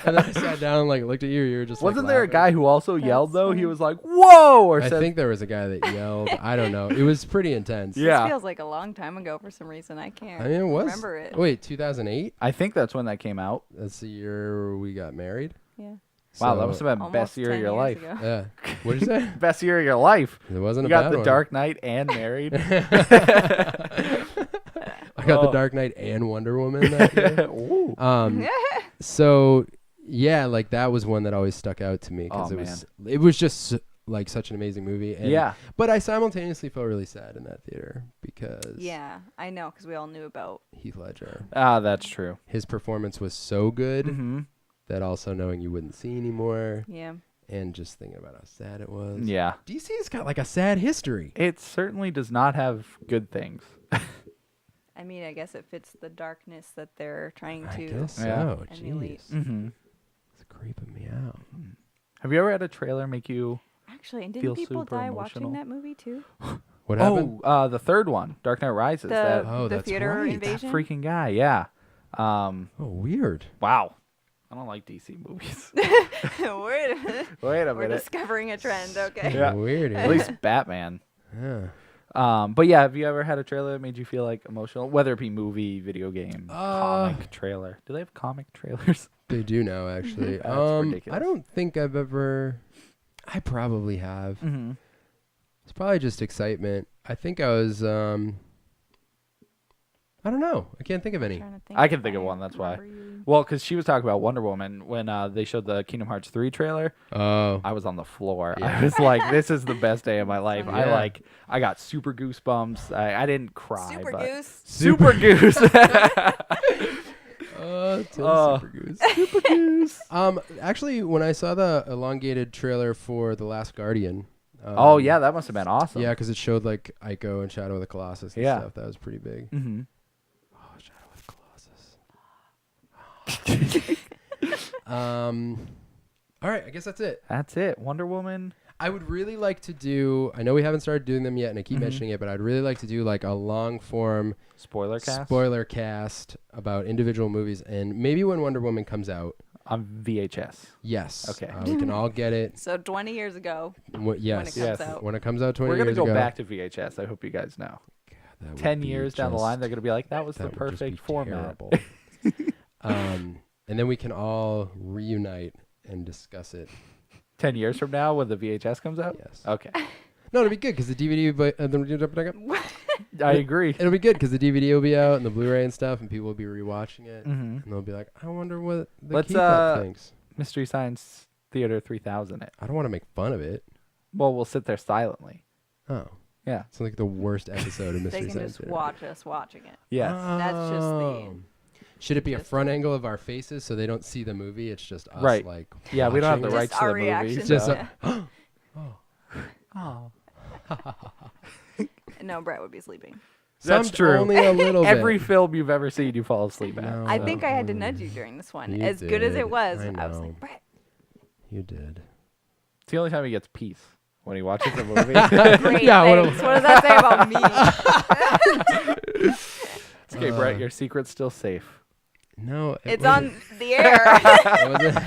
then I sat down and like looked at you. You were just Wasn't like, there a laughing. guy who also yelled That's though? funny. He was like, "Whoa!" or I said, think there was a guy that yelled. I don't know. It was pretty intense. Yeah. This feels like a long time ago for some reason. I can't I mean, it was. remember it. Wait, 2008? I think that's when that came out. That's the year we got married. Yeah. Wow, that So- must have been Almost best year of 10 your years life. ago. Yeah. What did you say? Best year of your life. It wasn't You a got bad the one. Dark Knight and married. I got the Oh. Dark Knight and Wonder Woman that year. Ooh. So yeah, like that was one that always stuck out to me because Oh, it was just like such an amazing movie. And, Yeah. But I simultaneously felt really sad in that theater because Yeah, I know because we all knew about. Heath Ledger, That's true. his performance was so good Mm-hmm. that also knowing you wouldn't see anymore Yeah. and just thinking about how sad it was. Yeah. DC's got like a sad history. It certainly does not have good things. I mean, I guess it fits the darkness that they're trying I to. guess so. Yeah. emulate. Jeez. Mm-hmm. It's creeping me out. Have you ever had a trailer make you? Actually, and Feel didn't people super die emotional. watching that movie too? What happened? The third one, Dark Knight Rises. The, Oh, the that's theater right. that invasion. freaking guy. Yeah. Oh, weird. Wow. I don't like DC movies. Wait, Wait a we're minute. discovering a trend. Okay. Yeah. Weird. At least Batman. Yeah. But yeah, have you ever had a trailer that made you feel like emotional? Whether it be movie, video game, comic trailer. Do they have comic trailers? They do now, actually. That's ridiculous. I don't think I've ever. I probably have. Mm-hmm. It's probably just excitement. I think I was. I don't know. I can't think of any. I can think of one. That's why. Well, because she was talking about Wonder Woman when they showed the Kingdom Hearts 3 trailer. Oh. I was on the floor. Yeah. I was like, "This is the best day of my life." Yeah. I got super goosebumps. I didn't cry. Super but Goose. Super goose. Super Goose. Super goose. Actually, when I saw the elongated trailer for The Last Guardian. Oh yeah, that must have been awesome. Yeah, because it showed like Ico and Shadow of the Colossus and stuff. That was pretty big. Mm-hmm. Oh, Shadow of the Colossus. All right, I guess that's it. That's it. Wonder Woman. I would really like to do. I know we haven't started doing them yet, and I keep Mm-hmm. mentioning it, but I'd really like to do like a long form Spoiler cast about individual movies, and maybe when Wonder Woman comes out. on VHS. Yes. Okay. We can all get it. So 20 years ago. Yes. When it comes out. When it comes out 20 We're years gonna ago. go back to VHS. I hope you guys know. That would 10 be years down the line, just- they're gonna be like, "That was the that would just be perfect format." terrible. And then we can all reunite and discuss it. 10 years from now, when the VHS comes out. Yes. Okay. No, it'll be good because the DVD. I agree. It'll be good because the DVD will be out and the Blu-ray and stuff, and people will be rewatching it, Mm-hmm. and they'll be like, "I wonder what the Let's, keep-up thinks." Mystery Science Theater 3000 it. I don't want to make fun of it. Well, we'll sit there silently. Oh, Yeah. it's like the worst episode of They Mystery can Science just Theater. watch us watching it. Yes. That's just the- Oh. Should it be a just front the- angle of our faces so they don't see the movie? It's just us, Right. like Yeah, we don't have the watching it? rights Just to our the movie. reaction. Just so- Yeah. Oh. No, Brett would be sleeping. That's true. Only a little Every bit. film you've ever seen, you fall asleep at. No. I think I had to nudge you during this one. You As good as did. it was, I I was know. like, Brett. You did. It's the only time he gets peace when he watches a movie. Great, Yeah, what a- thanks. What does that say about me? It's okay, Brett. Your secret's still safe. No, It's wasn't- on the air. It wasn't,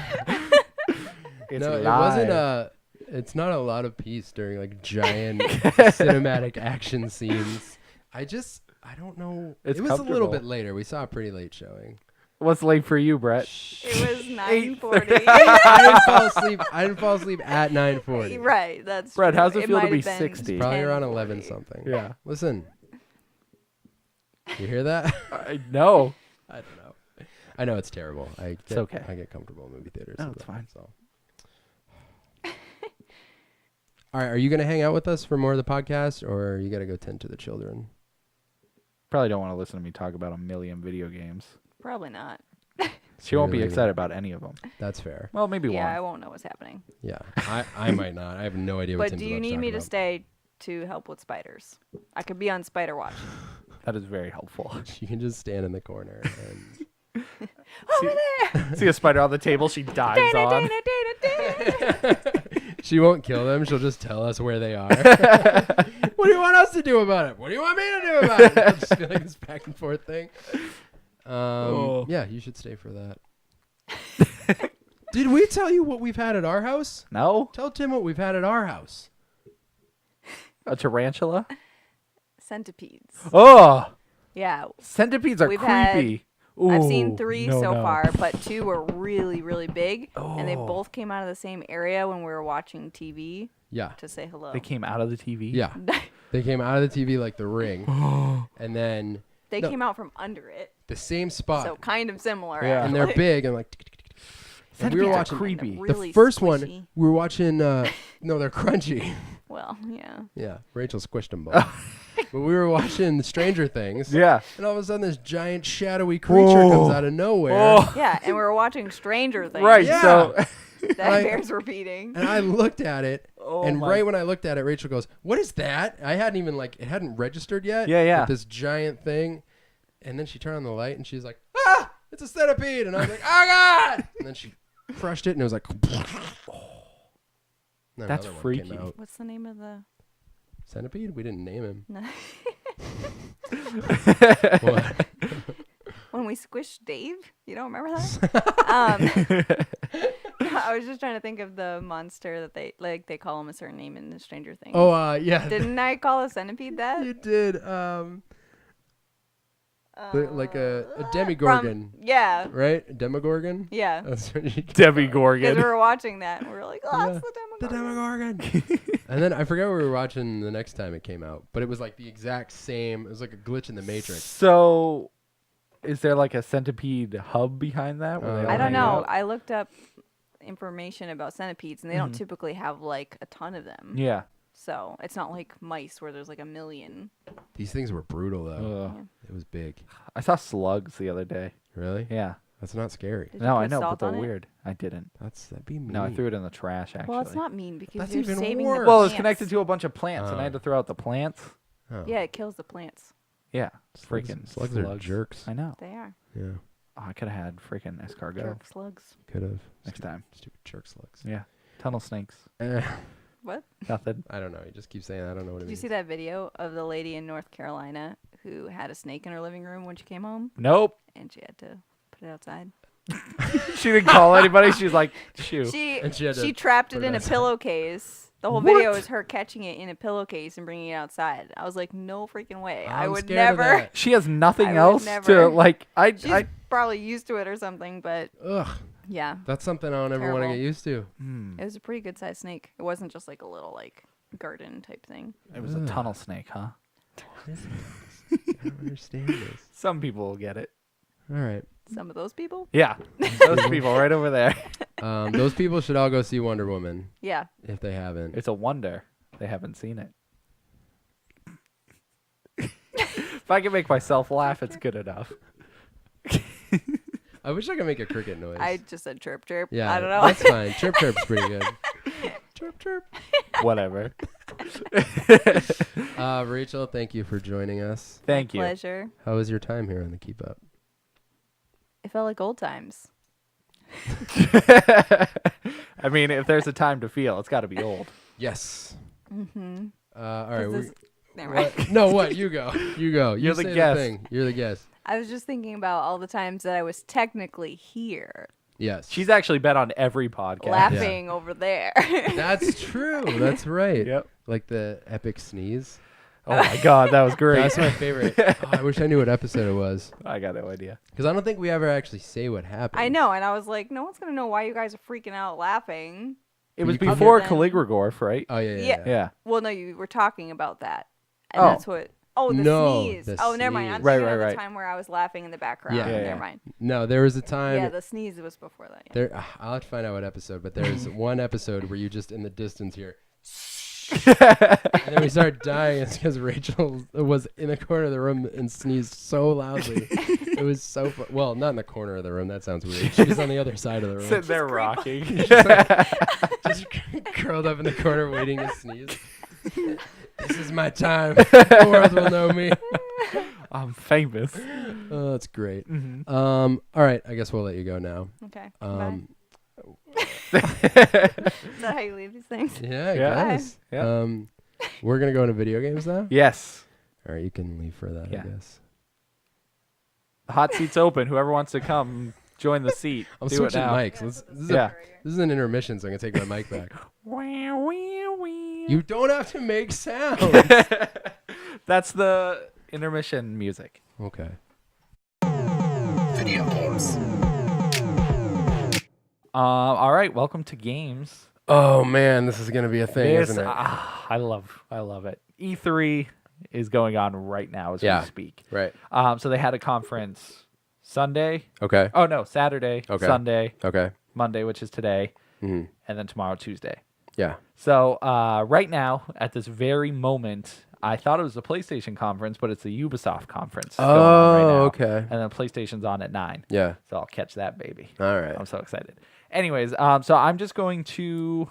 It's no, it live. wasn't it's not a lot of peace during like giant cinematic action scenes. I don't know. It's it was a little comfortable. bit later. We saw a pretty late showing. What's late for you, Brett? It was 9:40. I didn't fall asleep. I didn't fall asleep at 9:40. Right, that's Brett, true. how's it feel to might be have been 60? Probably around 10:40. 11 something. Yeah. Listen. You hear that? I know. I don't know. I know it's terrible. It's okay. I get comfortable in movie theaters. No, so it's that- fine. So. All right, are you going to hang out with us for more of the podcast, or you got to go tend to the children? Probably don't want to listen to me talk about a million video games. Probably not. She won't be Really? excited about any of them. That's fair. Well, maybe Yeah, I one. won't know what's happening. Yeah, I might not. I have no idea what But Tim's do you about need talk me to about. stay to help with spiders? I could be on Spider Watch. That is very helpful. You can just stand in the corner and Over there! See a spider on the table, she dives on. she won't kill them. She'll just tell us where they are. What do you want us to do about it? What do you want me to do about it? I'll just feel like this back and forth thing. Yeah, you should stay for that. Did we tell you what we've had at our house? No? Tell Tim what we've had at our house. A tarantula? Centipedes. Oh! Yeah, Centipedes are We've had- creepy. I've seen Ooh, 3 no, so no. far, but 2 were really, really big. And they Oh. both came out of the same area when we were watching TV Yeah. to say hello. They came out of the TV? Yeah. They came out of the TV like the ring. And then They No. came out from under it, the same spot. so kind of similar. Yeah. And they're actually. big and like and we were Centipedes are watching creepy. And really the first squishy. one we were watching no, they're crunchy. Well, yeah. Yeah, Rachel squished them both. But we were watching Stranger Things. Yeah. And all of a sudden this giant shadowy creature comes out of nowhere. Oh. Yeah, and we were watching Stranger Things. Right, Yeah. so... That I- bears repeating. And I looked at it, Oh and my- right when I looked at it, Rachel goes, "What is that?" I hadn't even it hadn't registered yet. Yeah, yeah. With this giant thing, and then she turned on the light, and she's like, "Ah, it's a centipede!" And I was like, "Oh God!" And then she crushed it, and it was like, Then That's another one freaky. came out. What's the name of the? Centipede? We didn't name him. No. What? When we squished Dave, you don't remember that? I was just trying to think of the monster that they call him a certain name in the Stranger Things. Oh, yeah. Didn't I call a centipede that? You did. Like a demigorgon, Yeah. right? A demogorgon. Yeah. That's what you Because Demigorgon. we were watching that, and we were like, oh, Yeah. that's The the Demogorgon. demogorgon. And then I forgot what we were watching the next time it came out, but it was like the exact same. It was like a glitch in the Matrix. So, is there like a centipede hub behind that? where they all I don't hang know. out? I looked up information about centipedes, and they don't typically have like a ton of them. Yeah. So it's not like mice where there's like a million. These things were brutal though. Ugh. It was big. I saw slugs the other day. Really? Yeah. That's not scary. Did you No, put I know, but salt they're on it? weird. I didn't. That'd be mean. No, I threw it in the trash, actually. Well, it's not mean because That's you're even saving worse. the Well, it's plants. connected to a bunch of plants, and I had to throw out the plants. Oh. Yeah, it kills the plants. Yeah. Slugs- Freaking slugs are jerks. I know. They are. Yeah. Oh, I could have had freaking escargot Jerk slugs. Could have. next time. Stupid jerk slugs. Yeah. Tunnel snakes. What? Nothing. I don't know. You just keep saying I don't know what it Did you means. see that video of the lady in North Carolina who had a snake in her living room when she came home, Nope. and she had to put it outside? She didn't call anybody. She's like, shoo. And she had to She trapped put it it in a outside. pillowcase. The whole video What? is her catching it in a pillowcase and bringing it outside. I was like, no freaking way. I I'm would scared of never. that. She has nothing I would else to never. like. She's probably used to it or something, but Ugh. yeah, That's something I don't ever want to Terrible. get used to. it was a pretty good sized snake. It wasn't just like a little like garden type thing. It was a tunnel snake, huh? I don't understand this. Some people will get it. All right. Some of those people, Yeah, those people right over there. Those people should all go see Wonder Woman yeah. if they haven't. It's a wonder they haven't seen it. If I can make myself laugh, it's good enough. I wish I could make a cricket noise. I just said chirp chirp. yeah, I don't know. That's fine. Chirp chirp's pretty good. Chirp chirp. Whatever. Rachel, thank you for joining us. Thank you. Pleasure. How was your time here on the Keep Up? It felt like old times. I mean, if there's a time to feel, it's got to be old. Yes. Mm-hmm. All right. Never mind. What? No, what? You go. You go. You're You the say guest. thing. You're the guest. I was just thinking about all the times that I was technically here, Yes. She's actually been on every podcast. laughing over there. That's true. That's right. Yep. Like the epic sneeze. Oh my god, that was great. That's my favorite. Oh, I wish I knew what episode it was. I got no idea. Because I don't think we ever actually say what happened. I know, and I was like, no one's gonna know why you guys are freaking out laughing. It was You can- before Other than- Caligregorf, right? Oh, yeah. Yeah. Yeah. Well, no, you were talking about that, and Oh. that's what. Oh, the No, sneeze. the Oh, never mind. I'm sneeze. Right, thinking right, of the right. time where I was laughing in the background. Yeah. Yeah, Never yeah. mind. No, there was a time. Yeah, the sneeze was before that. Yeah. There, I'll have to find out what episode, but there's one episode where you just in the distance here. And then we started dying. It's because Rachel was in the corner of the room and sneezed so loudly. It was so well, not in the corner of the room. That sounds weird. She was on the other side of the room, Sitting there rocking. just curled up in the corner waiting to sneeze. This is my time. The world will know me. I'm famous. Oh, that's great. Mhm. All right, I guess we'll let you go now. Okay. Bye. Is that how you leave these things? Yeah, I Yeah. guess. Yeah. We're gonna go into video games now. Yes. All right, you can leave for that, Yeah. I guess. The hot seat's open. Whoever wants to come join the seat. I'm do it switching now. mics. This is Yeah. this is an intermission, so I'm gonna take my mic back. You You don't have to make sounds. That's the intermission music. Okay. Video games. All right, welcome to games. Oh man, this is gonna be a thing, This- isn't it? I love it. E3 is going on right now as Yeah. we speak. Right. So they had a conference Sunday. Okay. Oh no, Saturday, Okay. Sunday, Okay. Monday, which is today, hmm and then tomorrow, Tuesday. Yeah. So right now, at this very moment, I thought it was a PlayStation conference, but it's the Ubisoft conference. going on right now. okay. And then PlayStation's on at 9. Yeah. So I'll catch that baby. All right. I'm so excited. Anyways, so I'm just going to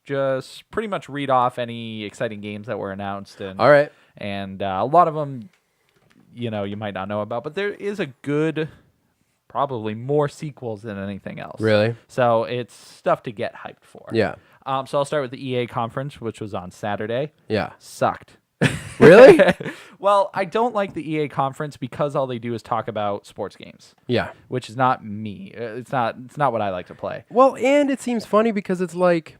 just pretty much read off any exciting games that were announced, and All right. a lot of them, you might not know about, but there is a good, probably more sequels than anything else. Really? So it's stuff to get hyped for. Yeah. So I'll start with the EA conference, which was on Saturday. Yeah. Sucked. Really? Well, I don't like the EA conference because all they do is talk about sports games, Yeah. which is not me. It's not what I like to play. Well, and it seems funny because it's like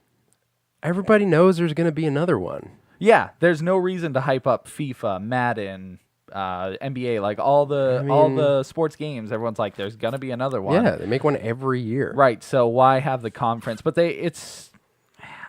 everybody knows there's gonna be another one. Yeah, there's no reason to hype up FIFA, Madden, NBA, like all the sports games. Everyone's like, there's gonna be another one. Yeah, they make one every year. Right. So why have the conference? But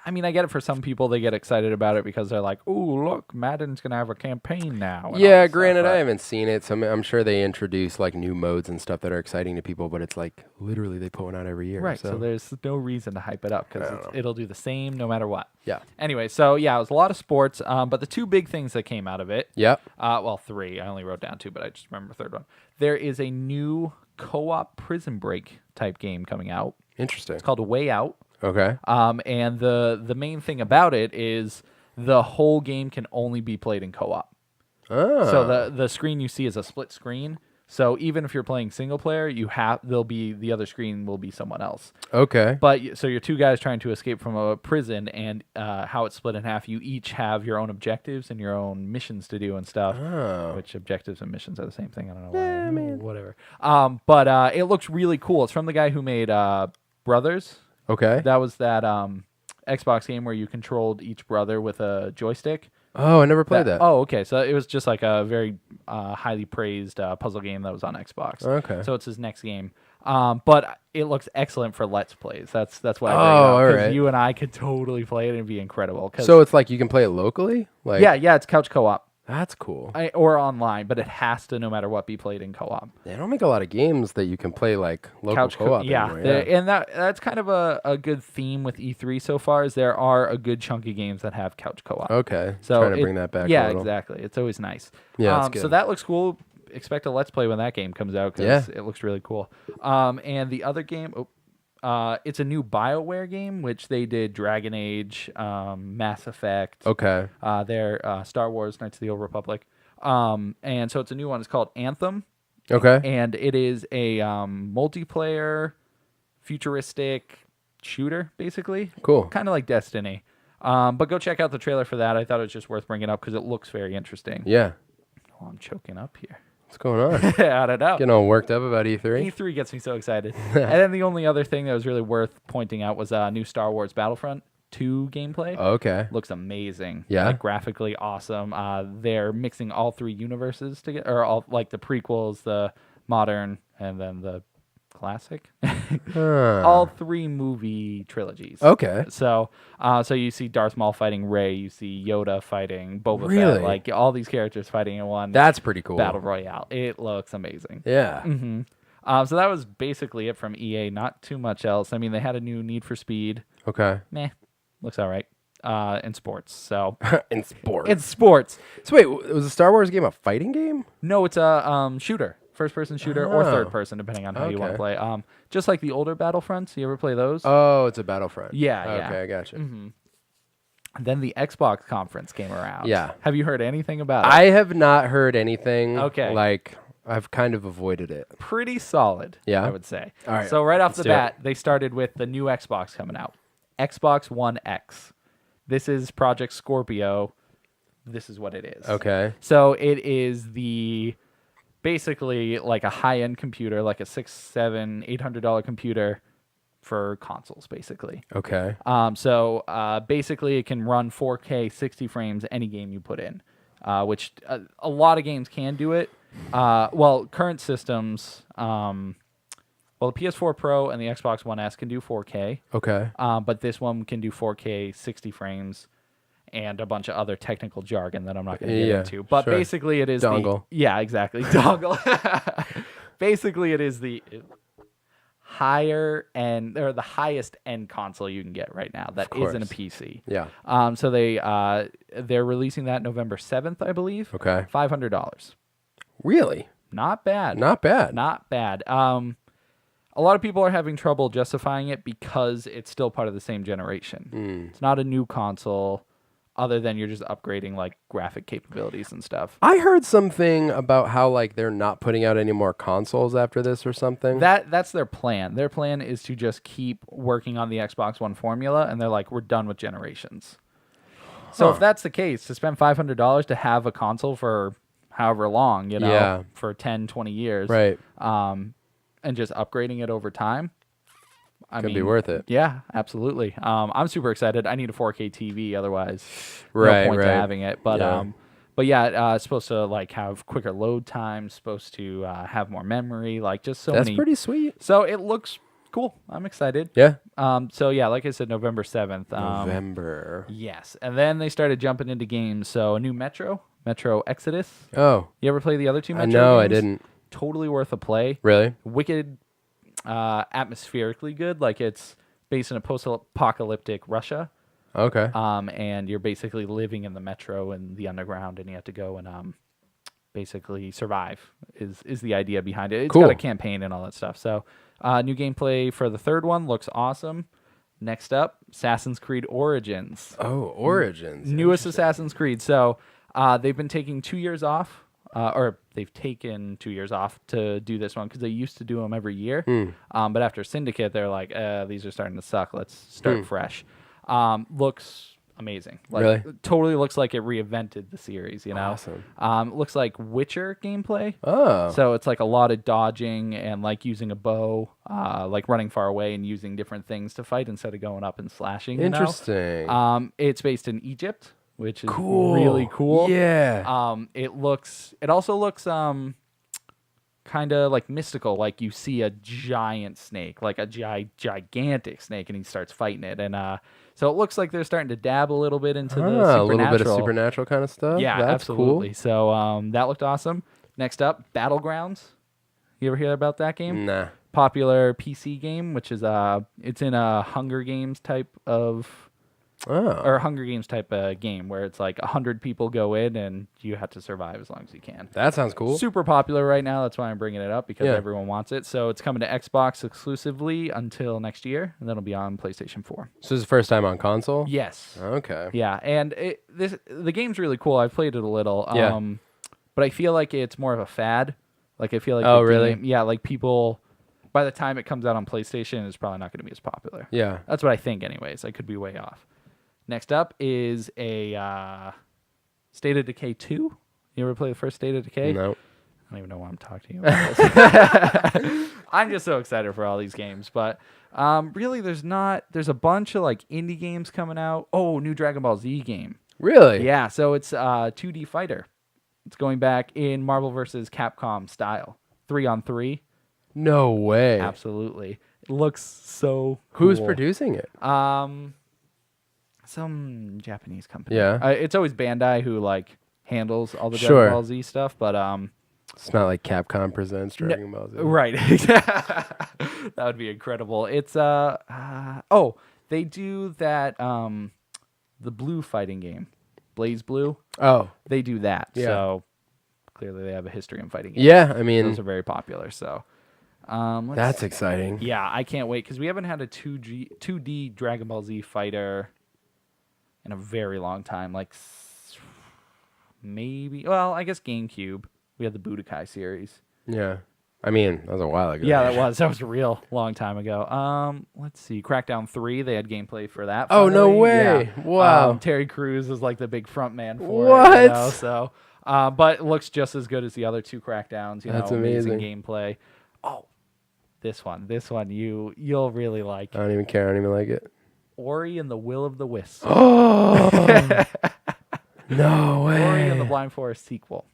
I mean, I get it for some people. They get excited about it because they're like, "Ooh, look, Madden's gonna have a campaign now." and all Yeah, this granted, stuff, I but- haven't seen it, so I'm sure they introduce like new modes and stuff that are exciting to people. But it's like literally they put one out every year. Right. So there's no reason to hype it up because it'll do the same no matter what. Yeah. Anyway, so yeah, it was a lot of sports. But the two big things that came out of it. Yep. Well, three. I only wrote down two, but I just remember the third one. There is a new co-op Prison Break type game coming out. Interesting. It's called A Way Out. Okay. And the main thing about it is the whole game can only be played in co-op. Oh. So the screen you see is a split screen. So even if you're playing single player, the other screen will be someone else. Okay. But so you're two guys trying to escape from a prison, and how it's split in half, you each have your own objectives and your own missions to do and stuff. Oh. Which objectives and missions are the same thing. I don't know why. Whatever. But it looks really cool. It's from the guy who made Brothers. Okay. That was that Xbox game where you controlled each brother with a joystick. Oh, I never played that. Oh, okay. So it was just like a very highly praised puzzle game that was on Xbox. Okay. So it's his next game. But it looks excellent for Let's Plays. That's why I bring it Oh, up. 'Cause alright. you and I could totally play it and it'd be incredible. So it's like you can play it locally? Like yeah, it's couch co-op. That's cool. Or online, but it has to, no matter what, be played in co-op. They don't make a lot of games that you can play like local Couch co-op yeah, anymore. and that's kind of a good theme with E3 so far. Is there are a good chunk of games that have couch co-op. Okay. So trying to bring that back. Yeah, a little. exactly. It's always nice. Yeah, that's So good. that looks cool. Expect a Let's Play when that game comes out because it looks really cool. And the other game, it's a new BioWare game, which they did Dragon Age, Mass Effect. Okay. Their Star Wars: Knights of the Old Republic. And so it's a new one. It's called Anthem. Okay. And it is a multiplayer, futuristic shooter, basically. Cool. Kind of like Destiny. But go check out the trailer for that. I thought it was just worth bringing up because it looks very interesting. Yeah. Oh, I'm choking up here. What's going on? I don't know. Getting all worked up about E3? E3 gets me so excited. And then the only other thing that was really worth pointing out was new Star Wars Battlefront 2 gameplay. Okay. Looks amazing. Yeah? Like graphically awesome. They're mixing all three universes together, or all like the prequels, the modern, and then the classic. All three movie trilogies. Okay. So you see Darth Maul fighting Rey, you see Yoda fighting Boba Really? Fett, like all these characters fighting in one That's pretty cool. battle royale. It looks amazing. Yeah. So that was basically it from EA. Not too much else. I mean, they had a new Need for Speed. Okay. Meh, looks all right. In sports, so In sports. it's sports. So wait, was a Star Wars game a fighting game? No, it's a shooter, first-person shooter or Oh. third-person, depending on how you want to Okay. play. Just like the older Battlefronts. You ever play those? Oh, it's a Battlefront. Yeah, Okay, yeah. I gotcha. Then the Xbox conference came around. Yeah. Have you heard anything about it? I have not heard anything. Okay. Like, I've kind of avoided it. Pretty solid, Yeah? I would say. All right, So right off let's the do it. bat, they started with the new Xbox coming out. Xbox One X. This is Project Scorpio. This is what it is. Okay. So it is basically like a high-end computer, like a $600, $700, $800 computer for consoles, basically. Okay. So basically it can run 4K 60 frames any game you put in, which a lot of games can do it. Well, current systems, the PS4 Pro and the Xbox One S can do 4K, Okay. but this one can do 4K 60 frames and a bunch of other technical jargon that I'm not going to get Yeah, into. But sure. basically it is Dongle. yeah, exactly. Dongle. Basically it is the higher end or the highest end console you can get right now that isn't a course. PC. Yeah. So they're releasing that November 7th, I believe. Okay. $500. Really? Not bad. Not bad. Not bad. A lot of people are having trouble justifying it because it's still part of the same generation. It's not a new console other than you're just upgrading like graphic capabilities and stuff. I heard something about how like they're not putting out any more consoles after this or something. That's their plan. Their plan is to just keep working on the Xbox One formula, and they're like, we're done with generations. So if that's the case, to spend $500 to have a console for however long, Yeah. for 10, 20 years, right. and just upgrading it over time, Could be worth it. Yeah, absolutely. I'm super excited. I need a 4K TV, otherwise Right, no point right. to having it. But Yeah. But yeah, it's supposed to like have quicker load times, supposed to have more memory, like just so That's many. pretty sweet. So it looks cool. I'm excited. Yeah. So yeah, like I said, November 7th. November. Yes, and then they started jumping into games. So a new Metro Exodus. Oh. You ever play the other two Metro No, games? I didn't. Totally worth a play. Really? Wicked, atmospherically good. Like it's based in a post-apocalyptic Russia. Okay. And you're basically living in the metro and the underground, and you have to go and basically survive. Is the idea behind it? It's Cool. got a campaign and all that stuff. So, new gameplay for the third one looks awesome. Next up, Assassin's Creed Origins. Oh, Origins. Newest Assassin's Creed. So, they've been taking 2 years off, or they've taken 2 years off to do this one because they used to do them every year. But after Syndicate, they're like, these are starting to suck. Let's start fresh. Looks amazing. Like, Really? Totally looks like it reinvented the series, you know? Awesome. Looks like Witcher gameplay. Oh. So it's like a lot of dodging and like using a bow, like running far away and using different things to fight instead of going up and slashing. Interesting. You know? It's based in Egypt, which is really cool. Yeah. It also looks kind of like mystical, like you see a giant snake, like a gigantic snake, and he starts fighting it, and so it looks like they're starting to dab a little bit into the supernatural. A little bit of supernatural kind of stuff. Yeah, That's absolutely. Cool. So that looked awesome. Next up, Battlegrounds. You ever hear about that game? Nah. Popular PC game, which is it's in a Hunger Games type of or Hunger Games type of game where it's like 100 people go in and you have to survive as long as you can. That sounds cool. Super popular right now. That's why I'm bringing it up because everyone wants it. So it's coming to Xbox exclusively until next year, and then it'll be on PlayStation 4. So this is the first time on console? Yes. Okay. Yeah, and the game's really cool. I've played it a little. Yeah. But I feel like it's more of a fad. Like I feel like really? Yeah, like people by the time it comes out on PlayStation, it's probably not going to be as popular. Yeah. That's what I think anyways. I could be way off. Next up is a State of Decay 2. You ever play the first State of Decay? No. I don't even know why I'm talking to you about this. I'm just so excited for all these games. But really, there's a bunch of like indie games coming out. Oh, new Dragon Ball Z game. Really? Yeah, so it's 2D fighter. It's going back in Marvel vs. Capcom style. 3-on-3. No way. Absolutely. It looks so cool. Who's producing it? Some Japanese company. Yeah. It's always Bandai who like handles all the Sure. Dragon Ball Z stuff, but It's not like Capcom presents Dragon Ball Z. right. That would be incredible. It's they do that the Blue fighting game. Blaze Blue. Oh. They do that. Yeah. So clearly they have a history in fighting games. Yeah, I mean, Those are very popular, so that's exciting. yeah, I can't wait because we haven't had a 2D Dragon Ball Z fighter in a very long time. Like maybe, well, I guess GameCube. We had the Budokai series. Yeah. I mean, that was a while ago. Yeah, that was a real long time ago. Let's see, Crackdown 3. They had gameplay for that. Oh, no finally. way. Yeah. Wow. Terry Crews is like the big front man for What? it. You know, so, but it looks just as good as the other two Crackdowns. You That's know, amazing. gameplay. Oh, this one you'll really like. I don't even care. I don't even like it. Ori and the Will of the Wisps. Oh. No way. Ori and the Blind Forest sequel.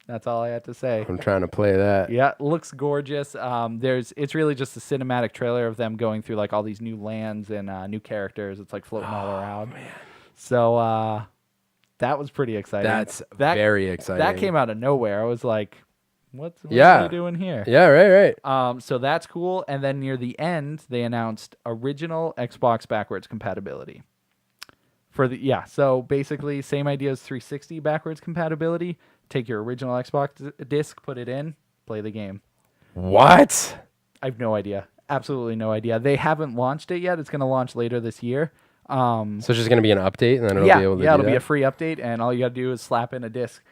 That's all I have to say. I'm trying to play that. Yeah, looks gorgeous. It's really just a cinematic trailer of them going through like all these new lands and new characters. It's like floating all around. Man. So that was pretty exciting. That's very exciting. That came out of nowhere. I was like, what's he doing here? Yeah, right. So that's cool. And then near the end, they announced original Xbox backwards compatibility. So basically, same idea as 360 backwards compatibility. Take your original Xbox disc, put it in, play the game. What? I have no idea. Absolutely no idea. They haven't launched it yet. It's going to launch later this year. So it's just going to be an update, and then it'll be able to do it'll be that? a free update, and all you got to do is slap in a disc.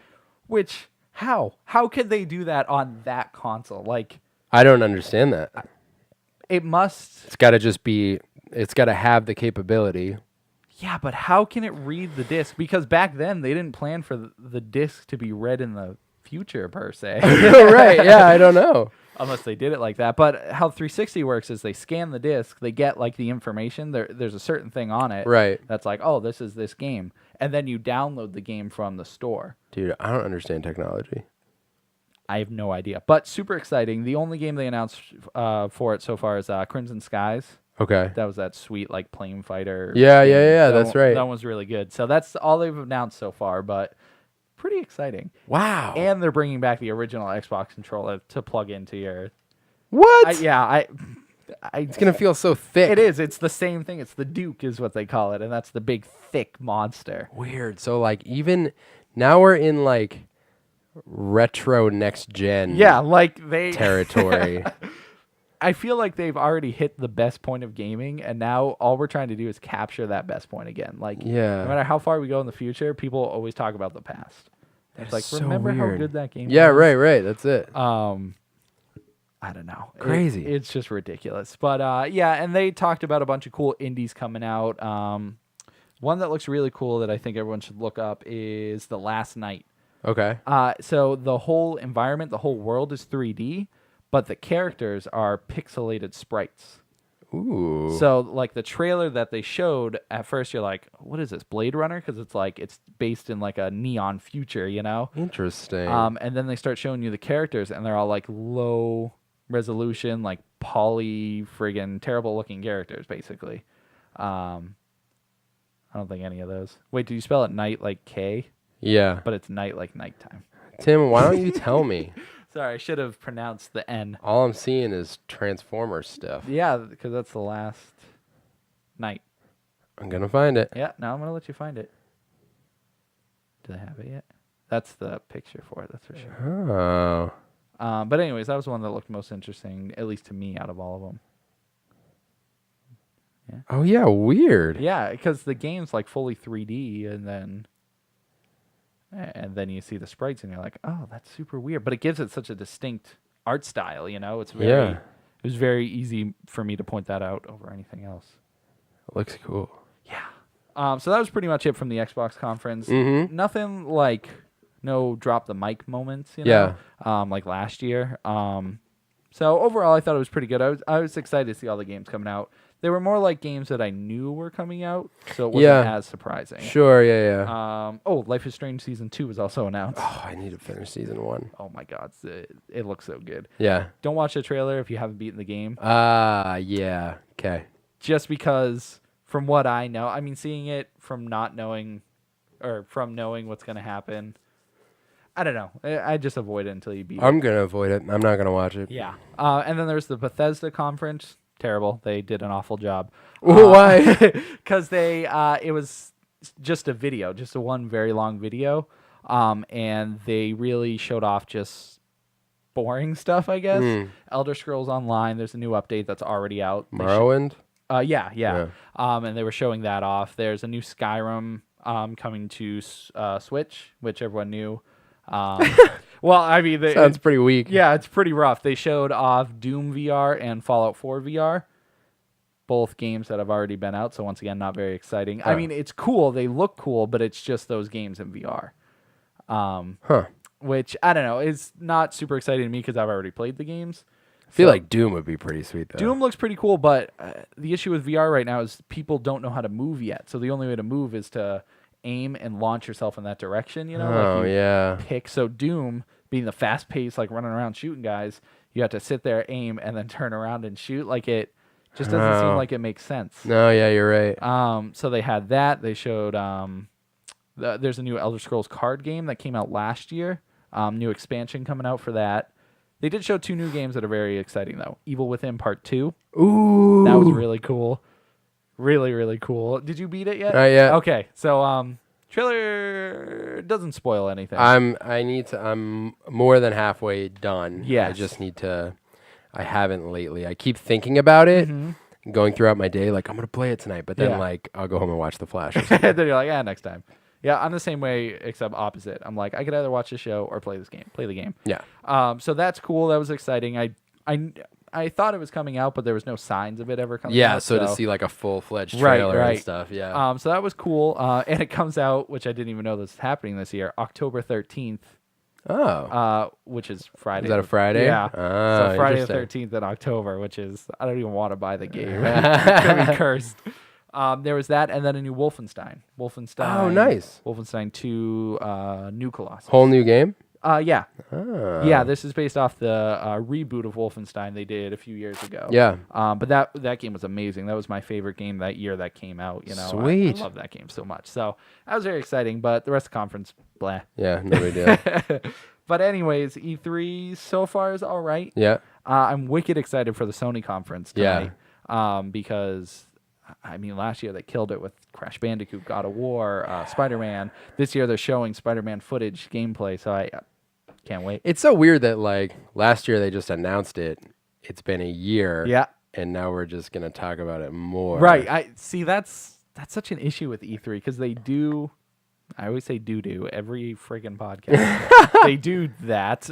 Which, how could they do that on that console? Like, I don't understand that. it must. It's got to just be. It's got to have the capability. Yeah, but how can it read the disc? Because back then they didn't plan for the disc to be read in the future per se. Right? Yeah, I don't know. Unless they did it like that. But how 360 works is they scan the disc, they get like the information. There's a certain thing on it. Right. That's like, oh, this is this game. and then you download the game from the store. Dude, I don't understand technology. I have no idea, but super exciting. The only game they announced for it so far is Crimson Skies. Okay. That was that sweet like plane fighter. Yeah, game. that's right. That one's really good. So that's all they've announced so far, but pretty exciting. Wow. And they're bringing back the original Xbox controller to plug into your. What? It's gonna feel so thick. It is. It's the same thing. It's the Duke, is what they call it, and that's the big thick monster. Weird. So like even now we're in like retro next gen. Yeah, like they territory. I feel like they've already hit the best point of gaming, and now all we're trying to do is capture that best point again. Like, no matter how far we go in the future, people always talk about the past. It's like, so remember weird. how good that game Yeah, was? right. That's it. I don't know. Crazy. It's just ridiculous. But yeah, and they talked about a bunch of cool indies coming out. One that looks really cool that I think everyone should look up is The Last Night. Okay. So the whole environment, the whole world is 3D, but the characters are pixelated sprites. Ooh. So like the trailer that they showed, at first you're like, what is this, Blade Runner? Because it's like it's based in like a neon future, you know? Interesting. And then they start showing you the characters, and they're all like low resolution, like poly friggin' terrible looking characters, basically. I don't think any of those. Wait, did you spell it night like K? Yeah. But it's night like nighttime. Tim, why don't you tell me? Sorry, I should have pronounced the N. All I'm seeing is Transformer stuff. Yeah, because that's The Last Night. I'm gonna find it. Yeah, now I'm going to let you find it. Do they have it yet? That's the picture for it, that's for sure. Oh. But anyways, that was the one that looked most interesting, at least to me, out of all of them. Yeah. Oh yeah, weird. Yeah, because the game's like fully 3D, and then you see the sprites, and you're like, oh, that's super weird. But it gives it such a distinct art style, you know? It's very, It was very easy for me to point that out over anything else. It looks cool. Yeah. So that was pretty much it from the Xbox conference. Mm-hmm. Nothing like no drop the mic moments, you know? Like last year. So overall, I thought it was pretty good. I was excited to see all the games coming out. They were more like games that I knew were coming out, so it wasn't as surprising. Sure, yeah. Life is Strange Season 2 was also announced. Oh, I need to finish Season 1. Oh my God, it looks so good. Yeah. Don't watch the trailer if you haven't beaten the game. Yeah. Okay. Just because, from what I know, I mean, seeing it from not knowing, or from knowing what's going to happen, I don't know. I just avoid it until you beat it. I'm going to avoid it. I'm not going to watch it. Yeah. And then there's the Bethesda conference. Terrible. They did an awful job. Why? Because it was just a video, just a one very long video. And they really showed off just boring stuff, I guess. Elder Scrolls Online, there's a new update that's already out. Morrowind? Yeah. And they were showing that off. There's a new Skyrim coming to Switch, which everyone knew. Well, I mean, sounds pretty weak. Yeah, it's pretty rough. They showed off Doom VR and Fallout 4 VR, both games that have already been out. So once again, not very exciting. I mean, it's cool. They look cool, but it's just those games in VR. Which I don't know. It's not super exciting to me because I've already played the games. I feel like Doom would be pretty sweet though. Doom looks pretty cool, but the issue with VR right now is people don't know how to move yet. So the only way to move is to aim and launch yourself in that direction, you know? Pick. So Doom, being the fast-paced, like running around shooting guys, you have to sit there, aim, and then turn around and shoot. Like it just doesn't seem like it makes sense. No, yeah, you're right. So they had that. They showed there's a new Elder Scrolls card game that came out last year. New expansion coming out for that. They did show 2 new games that are very exciting though. Evil Within Part 2. Ooh, that was really cool. Really, really cool. Did you beat it yet? Not yet. Okay, so trailer doesn't spoil anything. I'm more than halfway done. Yes. I just need to. I haven't lately. I keep thinking about it, going throughout my day. Like I'm gonna play it tonight, but then like I'll go home and watch The Flash. Or something. Then you're like, next time. Yeah, I'm the same way, except opposite. I'm like, I could either watch the show or play the game. Yeah. So that's cool. That was exciting. I thought it was coming out, but there was no signs of it ever coming out. Yeah, so to see like a full-fledged trailer and stuff, yeah. So that was cool. And it comes out, which I didn't even know this was happening this year, October 13th. Oh. Which is Friday. Is that a Friday? Yeah. Oh, so Friday the 13th in October, which is, I don't even want to buy the game. It's going to be cursed. There was that, and then a new Wolfenstein. Oh, nice. Wolfenstein 2, New Colossus. Whole new game? Yeah. Oh. Yeah, this is based off the reboot of Wolfenstein they did a few years ago. Yeah. But that game was amazing. That was my favorite game that year that came out. You know, Sweet. I love that game so much. So that was very exciting. But the rest of the conference, blah. Yeah, no big deal. But anyways, E3 so far is all right. Yeah. I'm wicked excited for the Sony conference Yeah. tonight. Because I mean, last year they killed it with Crash Bandicoot, God of War, Spider-Man. This year they're showing Spider-Man footage gameplay. So I can't wait. It's so weird that like last year they just announced it. It's been a year. Yeah. And now we're just gonna talk about it more. Right. I see. That's such an issue with E3 because they do. I always say do every friggin' podcast. They do that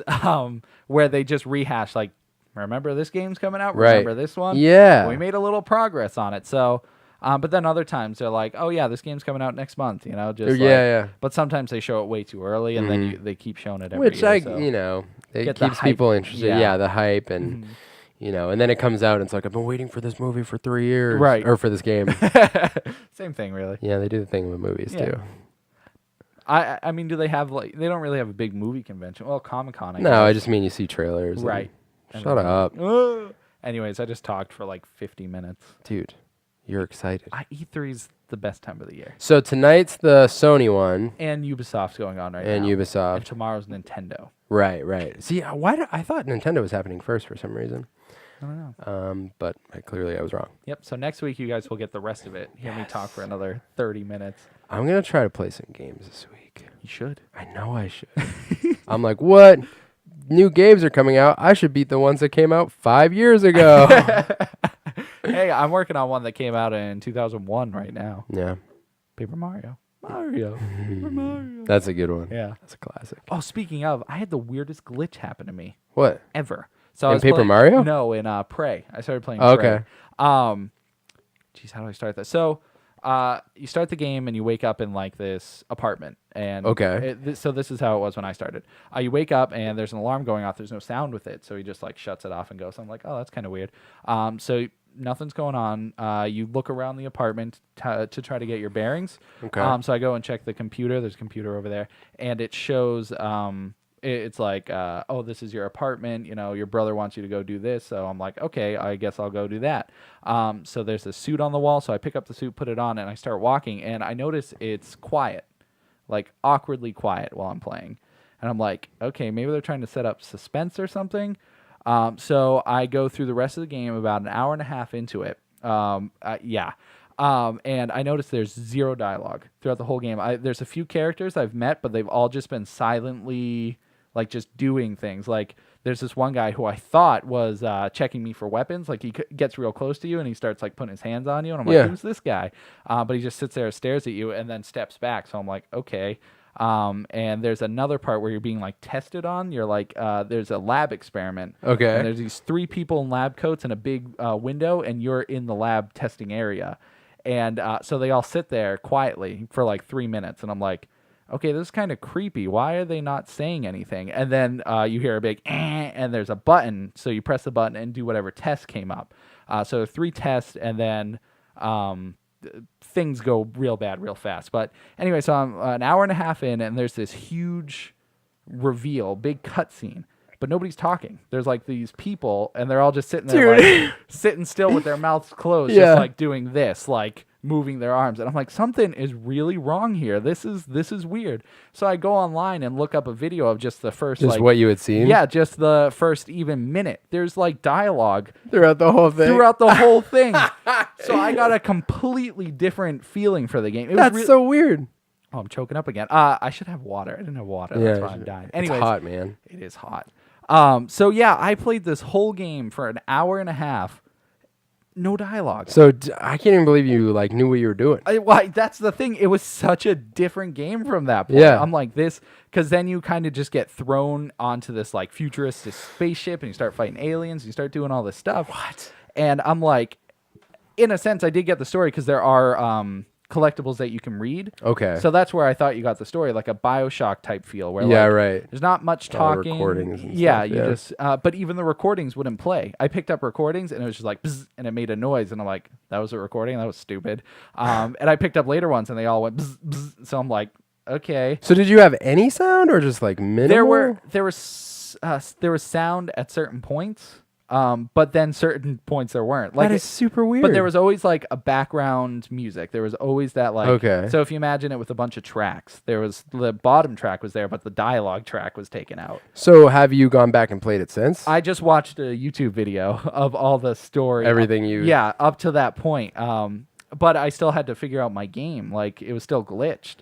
where they just rehash like, remember this game's coming out. Right. Remember this one. Yeah. We made a little progress on it. So. But then other times they're like, oh yeah, this game's coming out next month. You know, just yeah. But sometimes they show it way too early, and then they keep showing it every Which year. it Get the keeps hype. people interested. Yeah. Yeah, the hype and and then it comes out and it's like I've been waiting for this movie for 3 years, Right. Or for this game. Same thing, really. Yeah, they do the thing with movies Yeah. too. I mean, do they have like they don't really have a big movie convention? Well, Comic-Con. No, I just mean you see trailers. and- Right. Shut up, Anyways, I just talked for like 50 minutes. dude. You're excited. E3's the best time of the year. So tonight's the Sony one And Ubisoft's going on right and now. Ubisoft. And tomorrow's Nintendo. Right. See, I thought Nintendo was happening first for some reason. I don't know. But clearly I was wrong. Yep. So next week you guys will get the rest of it. Hear me talk for another 30 minutes. I'm gonna try to play some games this week. You should. I know I should. I'm like, what? New games are coming out. I should beat the ones that came out 5 years ago. Hey, I'm working on one that came out in 2001 right now. Yeah. Paper Mario. Paper Mario. That's a good one. Yeah. That's a classic. Oh, speaking of, I had the weirdest glitch happen to me What? ever. So I In was Paper Mario? No, in Prey. I started playing Oh, Prey. okay. Geez, how do I start that? So you start the game and you wake up in like this apartment. And Okay. So this is how it was when I started. You wake up and there's an alarm going off. There's no sound with it. So he just like shuts it off and goes. I'm like, oh, that's kind of weird. So nothing's going on. You look around the apartment to try to get your bearings. Okay. So I go and check the computer. There's a computer over there. And it shows... it's like, oh, this is your apartment. You know, your brother wants you to go do this. So I'm like, okay, I guess I'll go do that. So there's a suit on the wall. So I pick up the suit, put it on, and I start walking. And I notice it's quiet, like awkwardly quiet while I'm playing. And I'm like, okay, maybe they're trying to set up suspense or something. So I go through the rest of the game about an hour and a half into it. And I noticed there's zero dialogue throughout the whole game. There's a few characters I've met, but they've all just been silently, like, just doing things. Like, there's this one guy who I thought was checking me for weapons. Like, he gets real close to you, and he starts, like, putting his hands on you. And I'm like, who's this guy? But he just sits there, stares at you, and then steps back. So I'm like, okay. And there's another part where you're being, like, tested on. You're like, there's a lab experiment. Okay. And there's these 3 people in lab coats and a big window, and you're in the lab testing area. And so they all sit there quietly for like 3 minutes. And I'm like, okay, this is kind of creepy. Why are they not saying anything? And then you hear a big, and there's a button. So you press the button and do whatever test came up. So 3 tests, and then things go real bad real fast. But anyway, so I'm an hour and a half in, and there's this huge reveal, big cutscene. But nobody's talking. There's like these people, and they're all just sitting there, like, sitting still with their mouths closed, just like doing this, like moving their arms. And I'm like, something is really wrong here. This is weird. So I go online and look up a video of just the first, Just what you had seen? Yeah, just the first even minute. There's like dialogue Throughout the whole thing? So I got a completely different feeling for the game. That's so weird. Oh, I'm choking up again. I should have water. I didn't have water. That's why I'm dying. Anyways, it's hot, man. It is hot. So yeah, I played this whole game for an hour and a half. No dialogue. So I can't even believe you like knew what you were doing. That's the thing. It was such a different game from that point. Yeah. I'm like this, because then you kind of just get thrown onto this like futuristic spaceship, and you start fighting aliens, and you start doing all this stuff. What? And I'm like, in a sense, I did get the story, because there are collectibles that you can read. Okay. So that's where I thought you got the story, like a BioShock type feel, where Yeah, like, right. there's not much All the talking. recordings and yeah, stuff, you yeah. just. But even the recordings wouldn't play. I picked up recordings and it was just like, bzz, and it made a noise, and I'm like, that was a recording. That was stupid. And I picked up later ones and they all went, bzz, bzz, so I'm like, okay. So did you have any sound or just like minimal? There was sound at certain points. But then certain points there weren't. Like that is super weird. But there was always like a background music. There was always that like. Okay. So if you imagine it with a bunch of tracks, there was the bottom track was there, but the dialogue track was taken out. So have you gone back and played it since? I just watched a YouTube video of all the story. Everything you. Yeah, up to that point. But I still had to figure out my game. Like it was still glitched.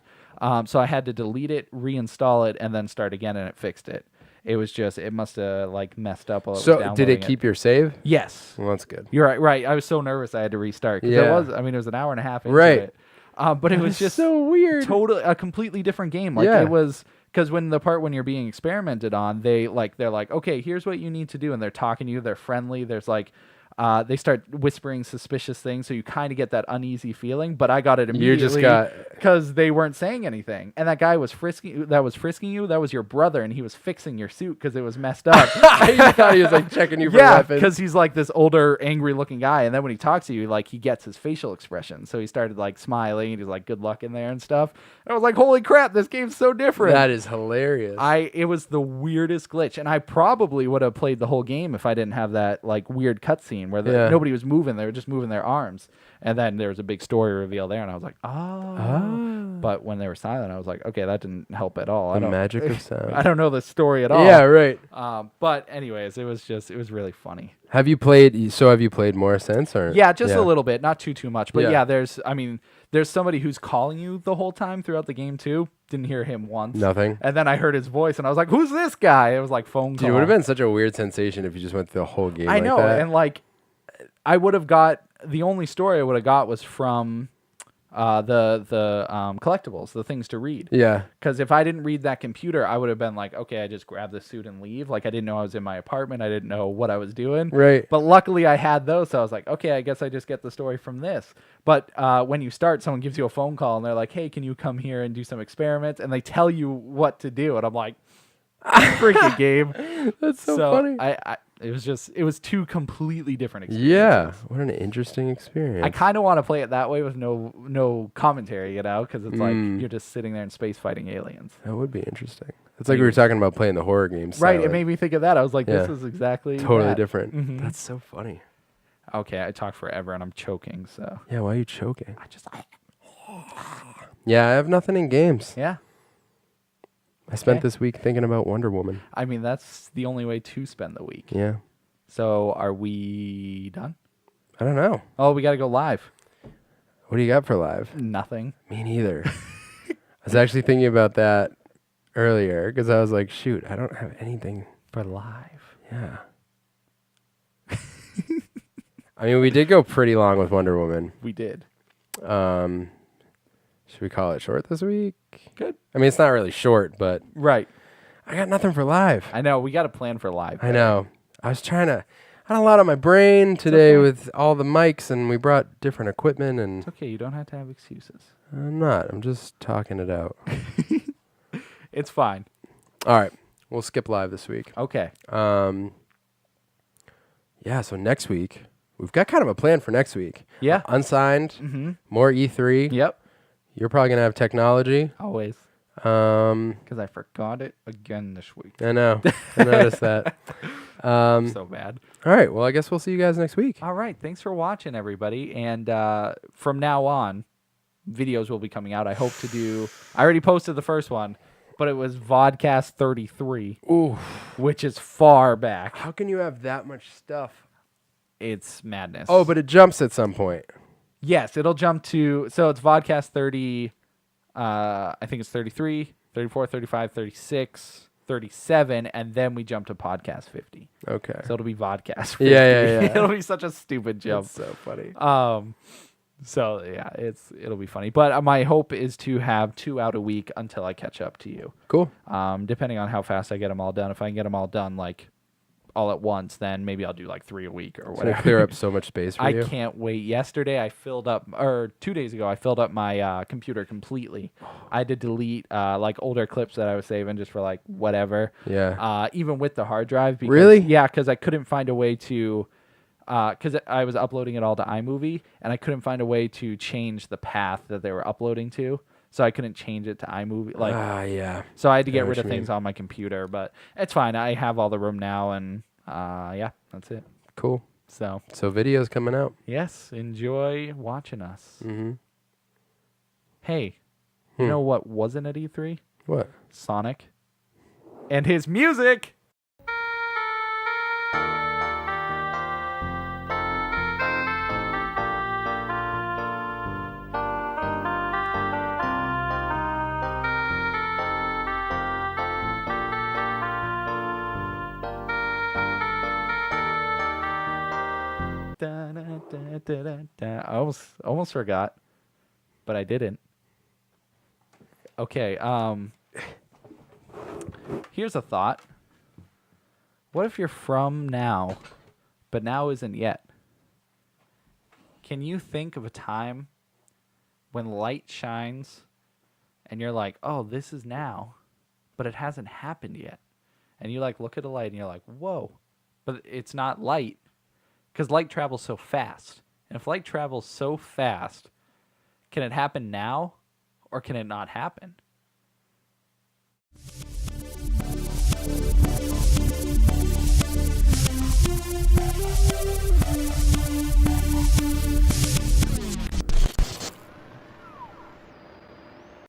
So I had to delete it, reinstall it, and then start again, and it fixed it. It was just, it must have like messed up while it was So did downloading it keep your save? Yes. Well, that's good. You're right. I was so nervous I had to restart. Cause Yeah. it was an hour and a half into Right. it. But it was just so weird. totally a completely different game. Like Yeah. it was, because when you're being experimented on, they're like, okay, here's what you need to do. And they're talking to you. They're friendly. There's like, they start whispering suspicious things, so you kind of get that uneasy feeling. But I got it immediately. You just got because they weren't saying anything, and that guy was frisking you. That was your brother, and he was fixing your suit because it was messed up. I thought he was like checking you for Yeah, weapons. because he's like this older, angry-looking guy, and then when he talks to you, like he gets his facial expression. So he started like smiling, and he's like, "Good luck in there" and stuff. And I was like, "Holy crap, this game's so different!" That is hilarious. It was the weirdest glitch, and I probably would have played the whole game if I didn't have that like weird cutscene where nobody was moving; they were just moving their arms, and then there was a big story reveal there, and I was like, "Oh!" But when they were silent, I was like, "Okay, that didn't help at all." The magic of sound. I don't know the story at all. Yeah, right. But anyways, it was really funny. Have you played more since? Or Yeah, just a little bit, not too much. But Yeah. yeah, there's somebody who's calling you the whole time throughout the game too. Didn't hear him once. Nothing. And then I heard his voice, and I was like, "Who's this guy?" It was like phone call. Dude, it would have been such a weird sensation if you just went through the whole game. I like know, that. and like, I would have got the only story I would have got was from the collectibles, the things to read. Yeah. Because if I didn't read that computer, I would have been like, okay, I just grab the suit and leave. Like I didn't know I was in my apartment. I didn't know what I was doing. Right. But luckily I had those, so I was like, okay, I guess I just get the story from this. But when you start, someone gives you a phone call and they're like, hey, can you come here and do some experiments? And they tell you what to do, and I'm like, freaking game. That's so funny. It was two completely different experiences. Yeah. What an interesting experience. I kind of want to play it that way with no commentary, because it's like you're just sitting there in space fighting aliens. That would be interesting. It's like we were talking about playing the horror games. Right, it made me think of that. I was like, this Yeah. is exactly totally that. different. Mhm. That's so funny. Okay, I talk forever and I'm choking, so Yeah, why are you choking? I just Yeah, I have nothing in games. yeah. I spent Okay. this week thinking about Wonder Woman. I mean, that's the only way to spend the week. Yeah. So, are we done? I don't know. Oh, we got to go live. What do you got for live? Nothing. Me neither. I was actually thinking about that earlier because I was like, shoot, I don't have anything. For live. Yeah. I mean, we did go pretty long with Wonder Woman. We did. Should we call it short this week? Good. I mean, it's not really short, but Right. I got nothing for live. I know. We got to plan for live. I know. I had a lot on my brain today okay. with all the mics, and we brought different equipment, and It's okay. You don't have to have excuses. I'm not. I'm just talking it out. It's fine. All right. We'll skip live this week. Okay. Yeah, so next week, we've got kind of a plan for next week. Yeah. Unsigned, Mm-hmm. more E3. Yep. You're probably going to have technology. Always. I Because I forgot it again this week. know. I noticed that. So bad. All right. Well, I guess we'll see you guys next week. All right. Thanks for watching, everybody. And from now on, videos will be coming out. I hope to do. I already posted the first one, but it was Vodcast 33, Ooh. which is far back. How can you have that much stuff? It's madness. Oh, but it jumps at some point. yes, it'll jump to. So it's Vodcast 30. I think it's 33, 34, 35, 36, 37, and then we jump to podcast 50. Okay. So it'll be Vodcast 50. Yeah. It'll be such a stupid jump. That's so funny. So yeah, it'll be funny. But my hope is to have 2 out a week until I catch up to you. Cool. Depending on how fast I get them all done. If I can get them all done like all at once, then maybe I'll do like 3 a week or So whatever. it'll clear up so much space for I you. can't wait. Yesterday, or 2 days ago, I filled up my computer completely. I had to delete like older clips that I was saving just for like whatever. Yeah. Even with the hard drive. Because, Really? Yeah, because I couldn't find a way to, because I was uploading it all to iMovie, and I couldn't find a way to change the path that they were uploading to. So I couldn't change it to iMovie. Yeah. So I had to I get know rid what of you mean. things on my computer, but it's fine. I have all the room now, and yeah, that's it. Cool. So So videos coming out. yes, enjoy watching us. Mm-hmm. Hey, you know what wasn't at E3? What? Sonic and his music. Da, da, da, da, da, da. I almost forgot, but I didn't. Okay, here's a thought. What if you're from now, but now isn't yet? Can you think of a time when light shines and you're like, oh, this is now, but it hasn't happened yet? And you like look at a light and you're like, whoa, but it's not light because light travels so fast. And if light travels so fast, can it happen now or can it not happen?